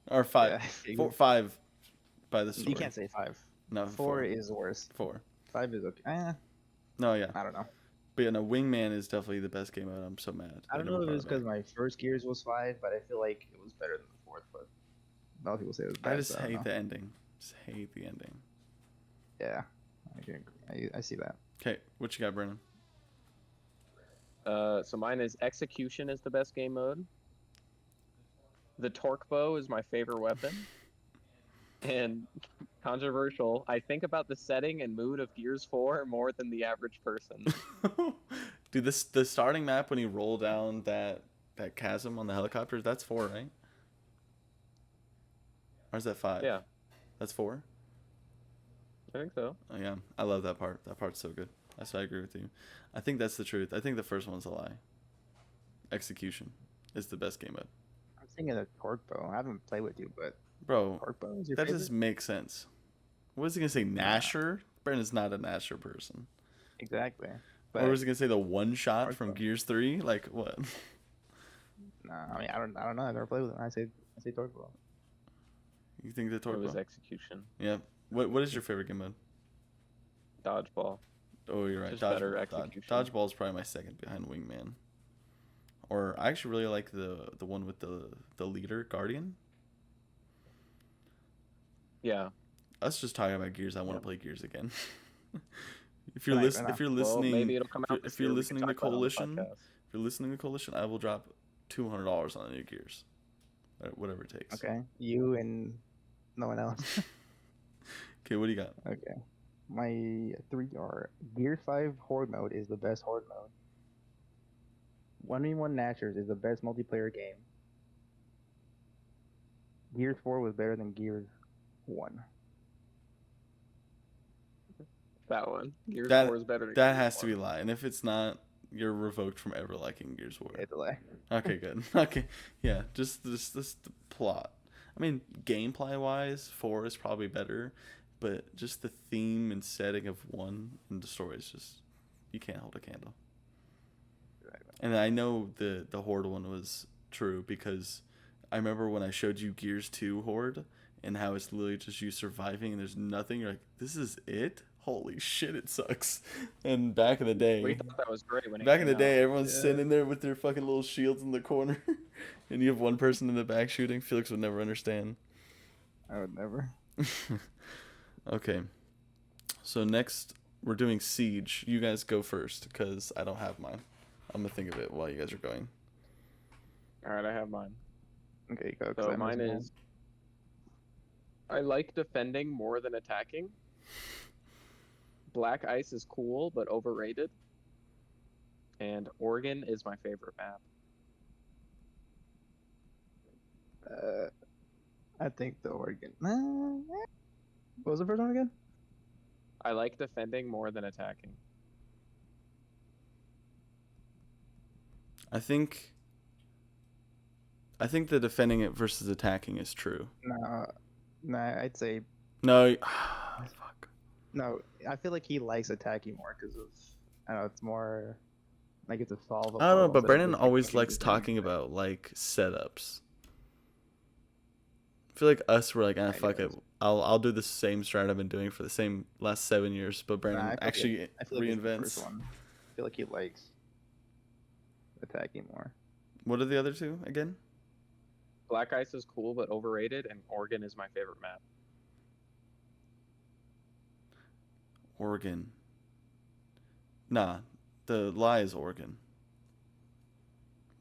Or 5. Yeah, 5 by the story. you can't say 5. No, 4 is worse. 4. 5 is okay. No, yeah. I don't know. But yeah, no, Wingman is definitely the best game mode. I'm so mad. I don't never know if it brought was back. because my first Gears was 5, but I feel like it was better than the 4th. But a lot of people say it was bad. I just so don't hate know. the ending. Just hate the ending. Yeah, I can agree. I see that. Okay, what you got, Brennan? So mine is Execution is the best game mode. The torque bow is my favorite weapon. And controversial, I think about the setting and mood of Gears 4 more than the average person. Dude, the starting map when you roll down that chasm on the helicopters, that's 4, right? Or is that 5? Yeah. That's 4? I think so. Oh, yeah. I love that part. That part's so good. I agree with you. I think that's the truth. I think the first one's a lie. Execution is the best game mode. I'm thinking of Torque Bow. I haven't played with you, but Bro, Torque Bow is your that favorite? just makes sense. What is he going to say, Nasher? Brandon's not a Nasher person. Exactly. Or was he going to say the one shot Torque from Bow. Gears 3? Like, what? Nah, I mean, I don't know. I've never played with him. I say Torque Bow. You think the It Torque was Bow? execution. Yeah. What is your favorite game mode? Dodgeball. Oh, you're right. Just better Dodgeball. execution. Dodgeball is probably my second behind Wingman. Or I actually really like the one with the leader, Guardian. Yeah. Us just talking about Gears. I want to play Gears again. If you're Right, listening, right if you're Well, listening, maybe it'll come out if this you're year. We can listening to talk about it on the Coalition, podcast. if you're listening to Coalition, I will drop $200 on the new Gears, whatever it takes. Okay. You and no one else. Okay, what do you got? Okay. My 3 are Gears 5 Horde mode is the best Horde mode. 1v1 Nashers is the best multiplayer game. Gears 4 was better than Gears 1. That one. Gears That 4 is better than that Gears has to 1. be a lie, and if it's not, you're revoked from ever liking Gears 4. It's a lie. Okay, good. Okay, yeah, just the plot. I mean, gameplay wise, 4 is probably better, but just the theme and setting of 1 and the story is just, you can't hold a candle. And I know the Horde one was true because I remember when I showed you Gears 2 Horde and how it's literally just you surviving and there's nothing. You're like, this is it? Holy shit, it sucks. And back in the day, We thought that was great when it back in the came day, out. everyone's sitting there with their fucking little shields in the corner, and you have one person in the back shooting. Felix would never understand. I would never. Okay, so next we're doing Siege. You guys go first because I don't have mine. I'm gonna think of it while you guys are going. All right, I have mine. Okay, go. 'cause So I mine missed is, I like defending more than attacking. Black Ice is cool but overrated. And Oregon is my favorite map. I think the Oregon. What was the first one again? I like defending more than attacking. I think the defending it versus attacking is true. No, I'd say No, fuck. no. I feel like he likes attacking more because of I don't know. It's more like it's a solve. I don't know, but Brennan always likes talking about like setups. I feel like us were like, fuck it. I'll do the same strat I've been doing for the same last 7 years, but Brennan actually reinvents. I feel like he likes attacking more. What are the other two again? Black Ice is cool but overrated, and Oregon is my favorite map. Oregon. Nah, the lie is Oregon.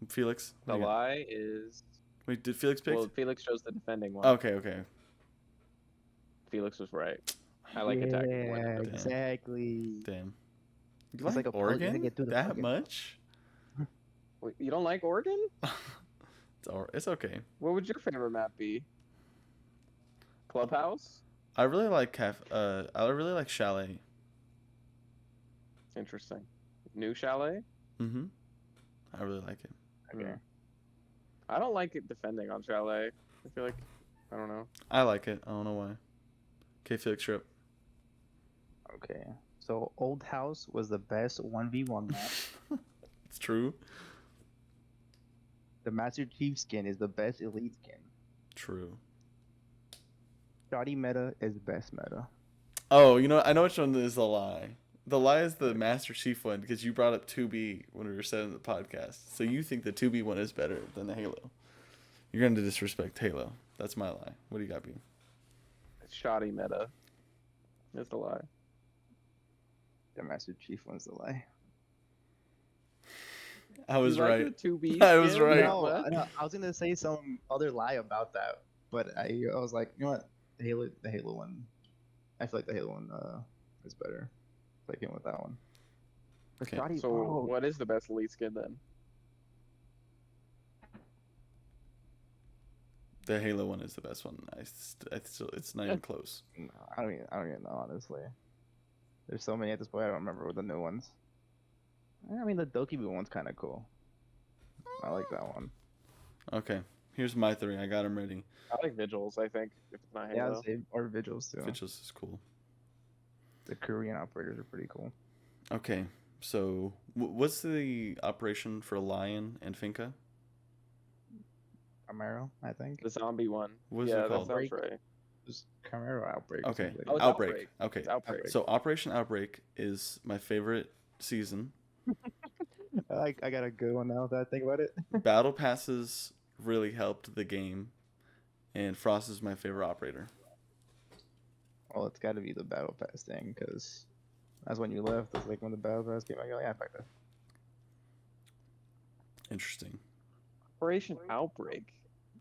Felix? The lie is... Wait, did Felix pick? Well, Felix chose the defending one. Okay. Felix was right. I like attacking more than Yeah, defending. exactly. Damn. You It's like like a Oregon get through the that fucking- much? Wait, you don't like Oregon? It's okay. What would your favorite map be? Clubhouse? I really like I really like Chalet. Interesting. New Chalet? Mm-hmm. I really like it. Okay. I don't like it defending on Chalet. I feel like, I don't know. I like it. I don't know why. Okay, Felix, you're up. Okay. So Old House was the best 1v1 map. It's true. The Master Chief skin is the best elite skin. True. Shoddy meta is best meta. Oh, you know, I know which one is the lie. The lie is the Master Chief one because you brought up 2B when we were setting the podcast. So you think the 2B one is better than the Halo. You're going to disrespect Halo. That's my lie. What do you got, B? Shoddy meta. That's the lie. The Master Chief one's the lie. I was You like right. the 2B I was skin? right. No, I was gonna say some other lie about that, but I was like, you know what? The Halo one. I feel like the Halo one is better. So I came with that one. The Okay. Shoddy, So what is the best elite skin then? The Halo one is the best one. It's not even close. No, I don't even know, honestly. There's so many at this point. I don't remember what the new ones. I mean, the Dokiboo one's kind of cool. I like that one. Okay, here's my 3. I got them ready. I like Vigils. I think if it's not Yeah, Halo. I'd say, or Vigils too. Vigils is cool. The Korean operators are pretty cool. Okay, so what's the operation for Lion and Finka? Camaro, I think. The zombie one. What is yeah, it called? that sounds right. Just Camaro Outbreak. or Okay, something Oh, like it's that. Outbreak. Okay, It's Outbreak. so Operation Outbreak is my favorite season. I got a good one now that I think about it. Battle passes really helped the game, and Frost is my favorite operator. Well, it's got to be the Battle Pass thing, because that's when you left. It's like when the Battle Pass came out. You're like, yeah, fuck that. Interesting. Operation Outbreak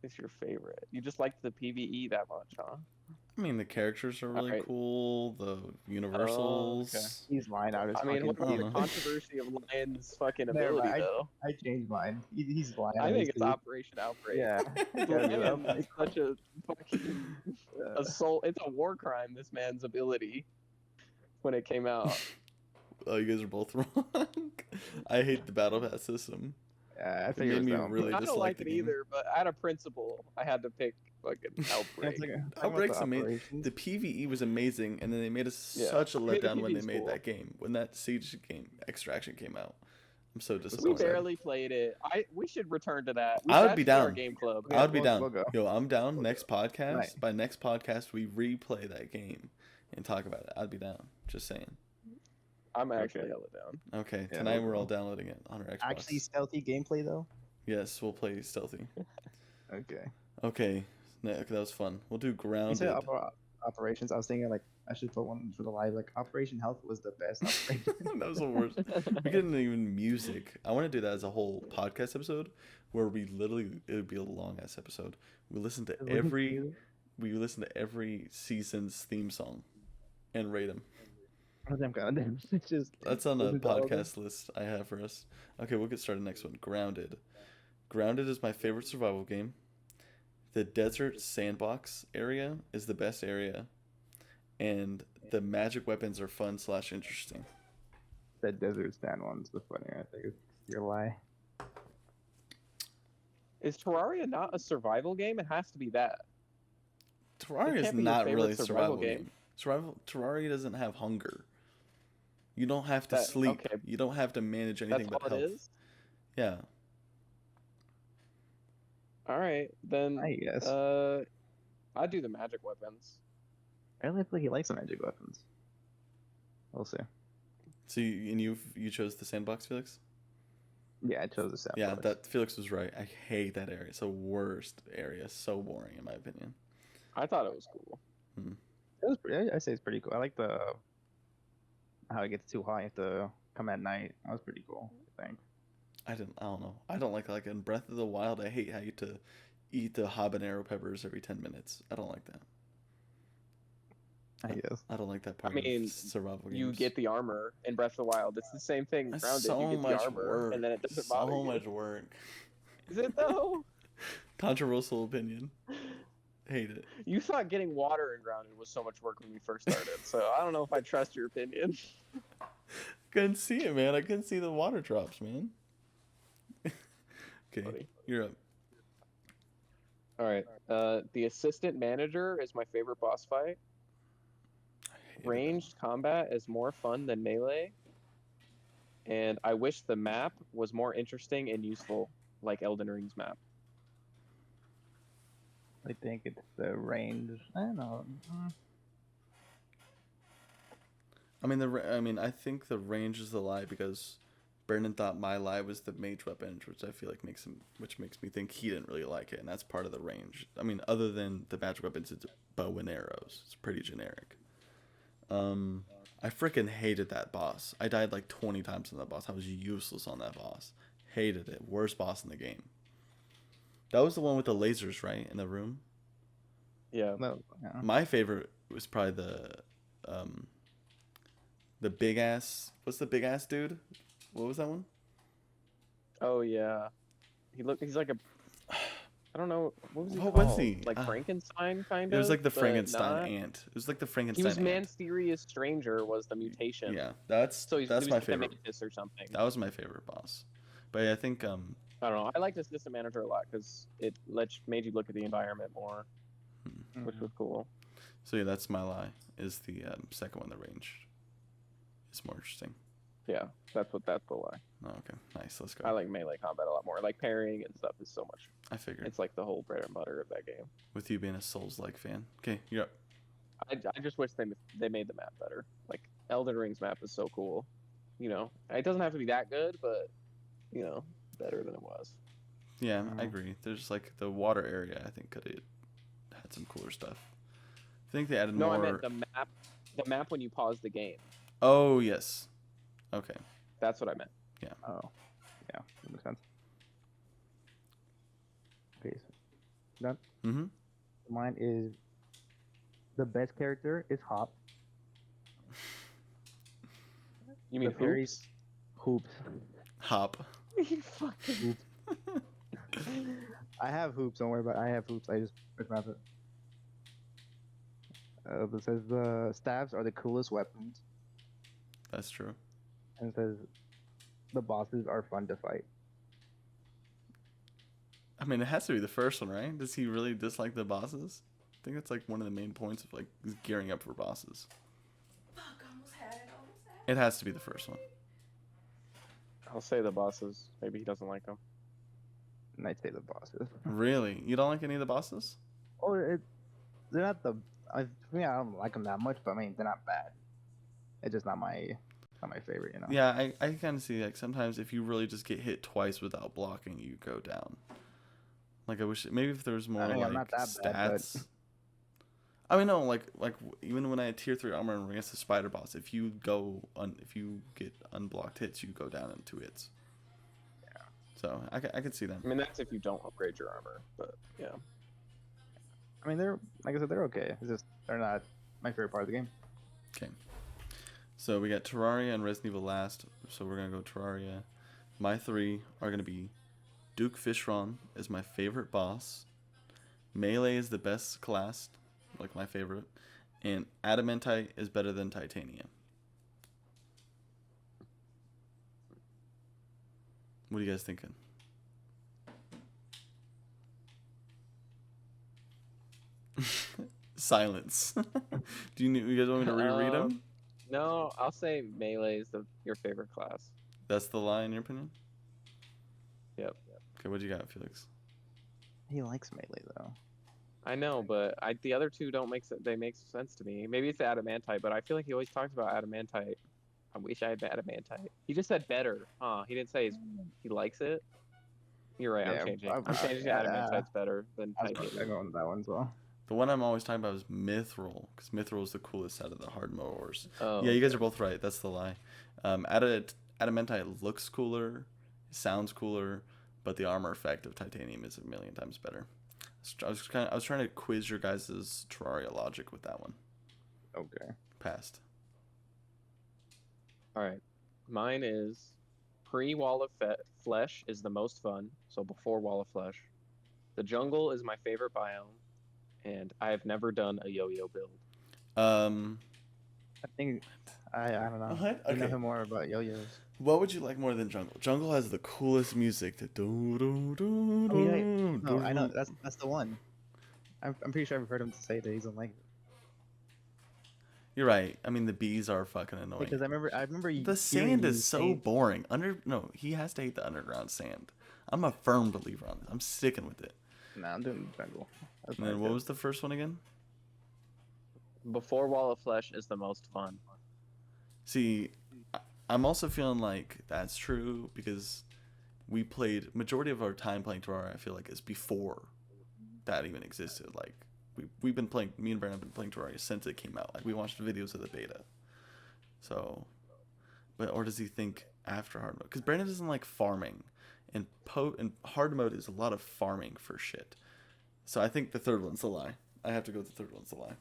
is your favorite. You just liked the PvE that much, huh? I mean, the characters are really Alright. cool. The universals. okay. He's lying out his I mean, fucking what's the know. controversy of Lion's fucking Never ability, mind. though? I changed mine. He's lying out I think his it's teeth. Operation Outbreak. Yeah. It's gotta be Lion Outbreak. is such a fucking assault. It's a war crime, this man's ability, when it came out. Oh, you guys are both wrong. I hate the battle pass system. Yeah, I It figured made it me was that really I don't dislike like the it game. either, but out of principle, I had to pick fucking Outbreak. Outbreak's amazing. The PvE was amazing, and then they made us Yeah. such a I mean, the letdown when they PvE's made cool. that game. When that Siege game, Extraction came out. I'm so We disappointed. barely played it. We should return to that. I would be That should our down. game club. Yeah, I would be we'll down. go. Yo, I'm down. We'll Next podcast. Right. By next podcast, we replay that game and talk about it. I'd be down. Just saying. I'm actually Okay. hella down. Okay, Yeah, tonight we'll we're all go. downloading it on our Xbox. Actually, stealthy gameplay though. Yes, we'll play stealthy. Okay. Okay, that was fun. We'll do You grounded. said operations. I was thinking like I should put one for the live. Like Operation Health was the best operation. That was the worst. We couldn't even music. I want to do that as a whole podcast episode, where we literally it would be a long ass episode. We listen to every season's theme song, and rate them. I'm kind of it's just That's on a listen to all of them. podcast list I have for us. Okay, we'll get started next one. Grounded. Grounded is my favorite survival game. The desert sandbox area is the best area, and the magic weapons are fun / interesting. That Desert Stand one's the funnier. I think it's your lie. Is Terraria not a survival game? It has to be that. Terraria is can't be your not favorite really a survival survival game. Terraria doesn't have hunger. You don't have to That- sleep. okay. You don't have to manage anything That's but all health. it is? Yeah. All right, then. I guess. I'd do the magic weapons. I really feel like he likes the magic weapons. We'll see. So you chose the sandbox, Felix? Yeah, I chose the sandbox. Yeah, that Felix was right. I hate that area. It's the worst area. So boring in my opinion. I thought it was cool. It was I say it's pretty cool. I like the how it gets too hot. You have to come at night. That was pretty cool. I think. I don't know. I don't like in Breath of the Wild. I hate how you have to eat the habanero peppers every 10 minutes. I don't like that. I guess. I don't like that part mean, of survival games. You get the armor in Breath of the Wild. It's the same thing. in That's Grounded, so you get much the armor, work. and then it doesn't bother So you. much work. Is it though? Controversial opinion. Hate it. You thought getting water in Grounded was so much work when we first started, so I don't know if I trust your opinion. Couldn't see it, man. I couldn't see the water drops, man. Okay, Funny. you're up. All right. The assistant manager is my favorite boss fight. I hated that Ranged combat is more fun than melee. And I wish the map was more interesting and useful, like Elden Ring's map. I think it's the range. I don't know. I think the range is the lie because Brennan thought my lie was the mage weapon, which I feel like makes me think he didn't really like it, and that's part of the range. I mean, other than the magic weapons, it's bow and arrows. It's pretty generic. I freaking hated that boss. I died like 20 times on that boss. I was useless on that boss. Hated it. Worst boss in the game. That was the one with the lasers, right, in the room? Yeah. No, yeah. My favorite was probably the big ass. What's the big ass dude? What was that one? Oh yeah. He's like a I don't know what was he What called? was he? Like Frankenstein, kind It of. was like the but Frankenstein not. ant. It was like the He Frankenstein was ant. Mysterious Stranger was the mutation. Yeah, So he that's was my like a favorite. mantis or something. That was my favorite boss. But yeah, I think I don't know. I liked Assistant Manager a lot because it made you look at the environment more, which was cool. so yeah, that's my lie. Is the second one, the range, is more interesting. Yeah, that's the lie. Oh, okay, nice. Let's go. I like melee combat a lot more. Like parrying and stuff is so much. I figured. It's like the whole bread and butter of that game. With you being a Souls-like fan. Okay, you're up. I just wish they made the map better. Like Elden Ring's map is so cool. You know, it doesn't have to be that good, but you know, better than it was. Yeah, I agree. There's like the water area. I think could have had some cooler stuff. I think they added more. No, I meant the map. The map when you pause the game. Oh yes. Okay. That's what I meant. Yeah. Oh, yeah, that makes sense. Okay, so done. Mm-hmm. Mine is the best character is Hop. You mean The fairies? Hoops. Hop. You fucking. I have hoops. Don't worry about it. I have hoops. I just mismapped it. It says the staves are the coolest weapons, That's true. and it says the bosses are fun to fight. I mean, it has to be the first one, right? Does he really dislike the bosses? I think that's like one of the main points of like gearing up for bosses. Fuck, I almost had it. It has to be the first one. I'll say the bosses. Maybe he doesn't like them. And I'd say the bosses. Really? You don't like any of the bosses? Oh, they're not the. I mean, I don't like them that much, but I mean, they're not bad. It's just not my favorite, you know. Yeah, I kind of see like sometimes if you really just get hit twice without blocking, you go down. Like I wish maybe if there was more I mean, I'm like not that bad, stats. but- I mean, no, like even when I had tier 3 armor and against the spider boss, if you get unblocked hits, you go down in 2 hits. Yeah. So I could see that. I mean, that's if you don't upgrade your armor. But yeah. I mean, they're like I said, they're okay. It's just they're not my favorite part of the game. Okay. So we got Terraria and Resident Evil last. So we're gonna go Terraria. My 3 are gonna be Duke Fishron is my favorite boss. Melee is the best class, like my favorite, and Adamantite is better than Titanium. What are you guys thinking? Silence. Do you guys want me to reread them? No, I'll say melee is your favorite class. That's the lie in your opinion? Yep. Okay, what do you got, Felix? He likes melee though. I know, but the other two don't make sense. They make sense to me. Maybe it's the adamantite, but I feel like he always talks about adamantite. I wish I had adamantite. He just said better, huh? He didn't say he likes it. You're right. Yeah, I'm changing. I'm- I'm changing to adamantite's better than I'm titanium. going with that one as well. The one I'm always talking about is Mithril, because Mithril is the coolest out of the hard mode wars. Oh, Yeah, you guys are both right. That's the lie. Adamantite looks cooler, sounds cooler, but the armor effect of Titanium is a million times better. I was trying to quiz your guys' Terraria logic with that one. Okay. Passed. All right. Mine is pre-Wall of Flesh is the most fun. So before Wall of Flesh. The jungle is my favorite biome. And I have never done a yo-yo build. I think I don't know. What? I know Okay. more about yo-yos. What would you like more than Jungle? Jungle has the coolest music. Oh, yeah. No, I know that's the one. I'm pretty sure I've heard him say that he doesn't like it. You're right. I mean, the bees are fucking annoying. Because I remember The sand is so boring. He has to hate the underground sand. I'm a firm believer on this. I'm sticking with it. Nah, I'm doing jungle. That's And my then what pick. was the first one again? Before Wall of Flesh is the most fun. See, I'm also feeling like that's true because we played majority of our time playing Terraria. I feel like is before that even existed. Like we've been playing. Me and Brandon have been playing Terraria since it came out. Like we watched videos of the beta. So, or does he think after hard mode? Because Brandon doesn't like farming, and hard mode is a lot of farming for shit. So I think the third one's the lie. I have to go with the third one's the lie.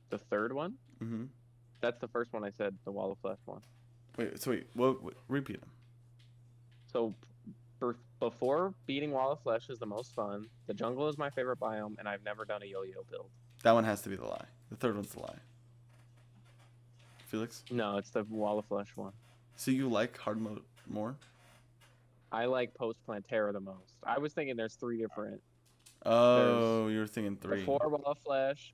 The third one? Mm-hmm. That's the first one I said, the Wall of Flesh one. Wait. What repeat them. So before beating Wall of Flesh is the most fun. The jungle is my favorite biome, and I've never done a yo-yo build. That one has to be the lie. The third one's the lie. Felix? No, it's the Wall of Flesh one. So you like hard mode more? I like post Plantera the most. I was thinking there's 3 different. Oh, you were thinking 3. Before Wall of Flesh,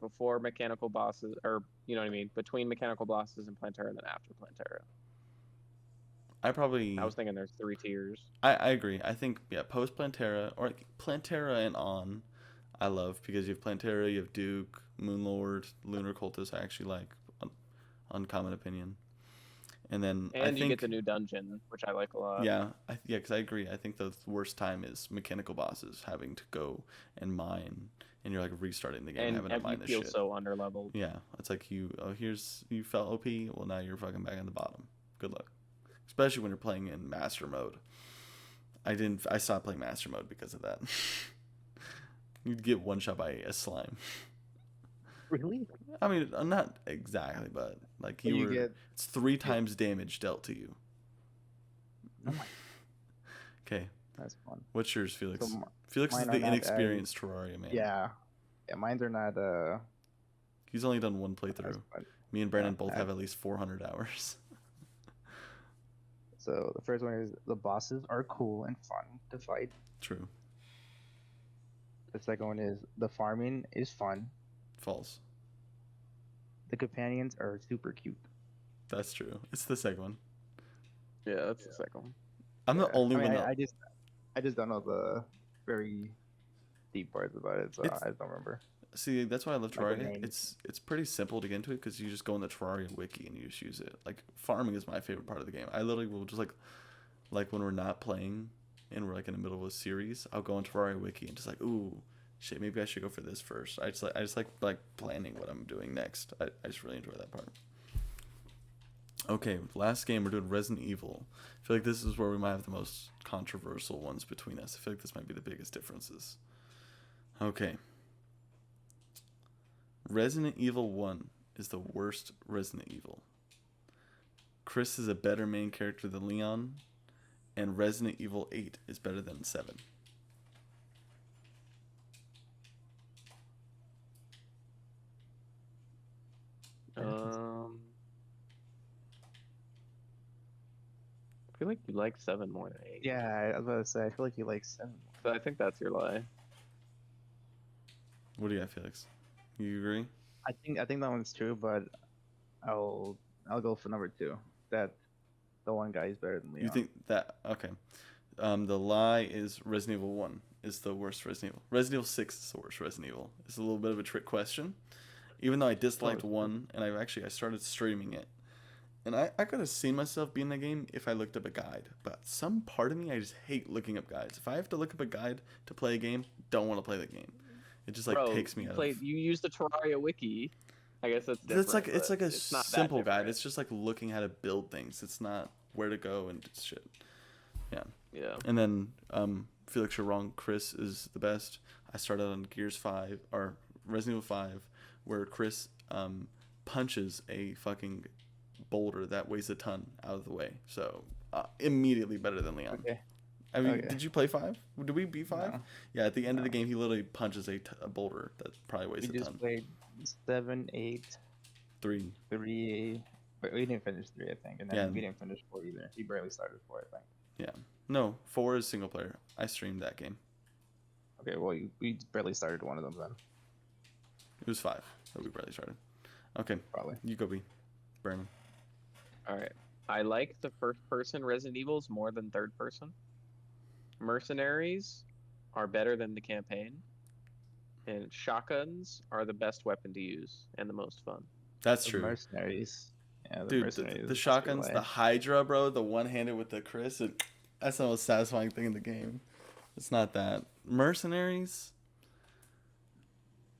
before mechanical bosses, or you know what I mean, between mechanical bosses and Plantera, and then after Plantera. I was thinking there's 3 tiers. I agree. I think, yeah, post Plantera, or like Plantera and on, I love, because you have Plantera, you have Duke, Moonlord, Lunar Cultist, I actually like, uncommon opinion. And then I think you get the new dungeon, which I like a lot. Yeah, because I agree. I think the worst time is mechanical bosses having to go and mine, and you're like restarting the game, having to mine this shit. You feel so underleveled. Yeah, it's like you felt OP. Well, now you're fucking back on the bottom. Good luck, especially when you're playing in master mode. I stopped playing master mode because of that. You'd get one shot by a slime. Really? I mean, not exactly, but like it's 3 times damage dealt to you. Oh my. Okay. That's fun. What's yours, Felix? So Felix is the inexperienced Terraria man. Yeah. Yeah, mine are not He's only done 1 playthrough. Me and Brandon both have at least 400 hours. So the first one is the bosses are cool and fun to fight. True. The second one is the farming is fun. False. The companions are super cute. That's true. It's the second one. Yeah, that's the second one. I'm the only one. I just don't know the very deep parts about it, so I just don't remember. See, that's why I love Like the Terraria. names. It's pretty simple to get into it because you just go in the Terraria wiki and you just use it. Like farming is my favorite part of the game. I literally will just like when we're not playing and we're like in the middle of a series, I'll go on Terraria wiki and just like, ooh, shit, maybe I should go for this first. I just like planning what I'm doing next. I just really enjoy that part. Okay, last game we're doing Resident Evil. I feel like this is where we might have the most controversial ones between us. I feel like this might be the biggest differences. Okay. Resident Evil 1 is the worst Resident Evil. Chris is a better main character than Leon, and Resident Evil 8 is better than 7. I feel like you like 7 more than 8. Yeah, I was about to say, I feel like you like 7. So I think that's your lie. What do you got, Felix? You agree? I think that one's true, but I'll go for number 2. That the one guy is better than Leon. You think that? Okay. The lie is Resident Evil 1 is the worst Resident Evil. Resident Evil 6 is the worst Resident Evil. It's a little bit of a trick question. Even though I disliked 1, and I started streaming it. And I could have seen myself being in the game if I looked up a guide. But some part of me, I just hate looking up guides. If I have to look up a guide to play a game, don't want to play the game. It just takes me out of... You use the Terraria wiki. I guess that's different. It's like a simple guide. It's just like looking how to build things. It's not where to go and shit. Yeah. Yeah. And then Felix, you're wrong. Chris is the best. I started on Gears 5 or Resident Evil 5, where Chris punches a fucking boulder that weighs a ton out of the way. So immediately better than Leon. Okay. I mean, Did you play 5? Did we beat 5? No. Yeah, at the end of the game, he literally punches a boulder that probably weighs a ton. We just played 7, 8, 3. 3, but we didn't finish 3, I think, and then we didn't finish 4 either. He barely started 4, I think. Yeah. No, 4 is single player. I streamed that game. Okay, well, we barely started one of them then. It was 5 that we barely started. Okay. Probably. You go, B. Brandon. All right. I like the first-person Resident Evils more than third-person. Mercenaries are better than the campaign. And shotguns are the best weapon to use and the most fun. That's true. Mercenaries. Yeah, Dude, the shotguns, the Hydra, bro, the one-handed with the Chris, that's the most satisfying thing in the game. It's not that. Mercenaries?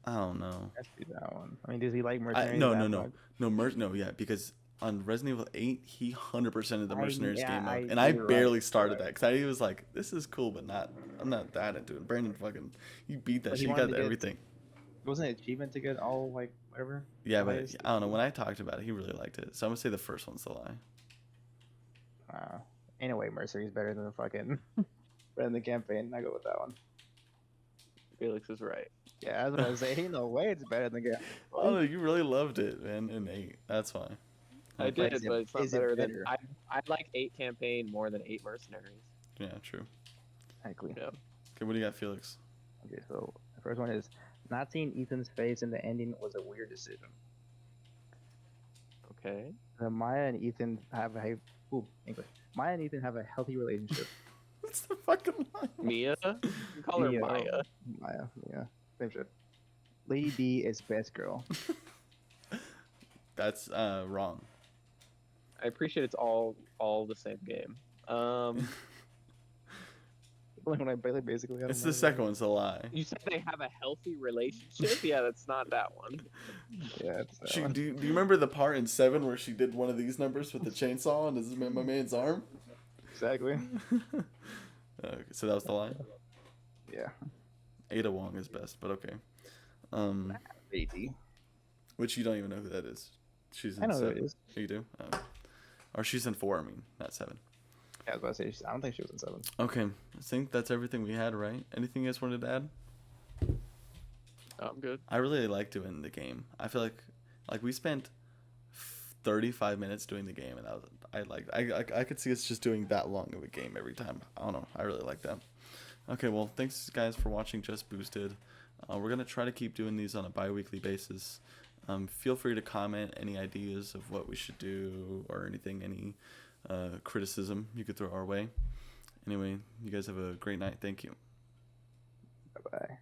I don't know. Let's do that one. I mean, does he like mercenaries? No, yeah, because on Resident Evil 8, he 100%ed the Mercenaries game mode, I and I barely started that, because I was like, this is cool, but I'm not that into it. Brandon fucking, you beat that shit, you got everything. Wasn't it achievement to get all, like, whatever? Yeah, but I don't know, when I talked about it, he really liked it, so I'm going to say the first one's the lie. Anyway, Mercenary's better than the fucking better than the campaign. I go with that one. Felix is right. Yeah, I was about to say, ain't no way it's better than the campaign. Oh, you really loved it, man, in 8. That's why. I did, is it- but it's not is it better than better? I like 8 campaign more than 8 mercenaries. Yeah, true. Exactly. Yeah. Okay, what do you got, Felix? Okay, so the first one is not seeing Ethan's face in the ending was a weird decision. Okay. Maya and Ethan have a English. Maya and Ethan have a healthy relationship. What's the fucking line? Mia? You call her Mia, Maya. Maya, yeah, same shit. Lady D is best girl. That's wrong. I appreciate it's all the same game. When I basically got It's them the second one's a lie. You said they have a healthy relationship? Yeah, that's not that one. Yeah, it's that She, one. do you remember the part in 7 where she did one of these numbers with the chainsaw on my man's arm? Exactly. Okay, so that was the lie? Yeah. Ada Wong is best, but okay. Lady. Which you don't even know who that is. She's in I know who 7. it is. Oh, you do? Oh. Or she's in 4, I mean, not 7. Yeah, I was about to say, I don't think she was in 7. Okay, I think that's everything we had, right? Anything you guys wanted to add? I'm good. I really like doing the game. I feel like we spent 35 minutes doing the game, and I could see us just doing that long of a game every time. I don't know. I really like that. Okay, well, thanks guys for watching Just Boosted. We're gonna try to keep doing these on a bi-weekly basis. Feel free to comment any ideas of what we should do or anything, any criticism you could throw our way. Anyway, you guys have a great night. Thank you. Bye-bye.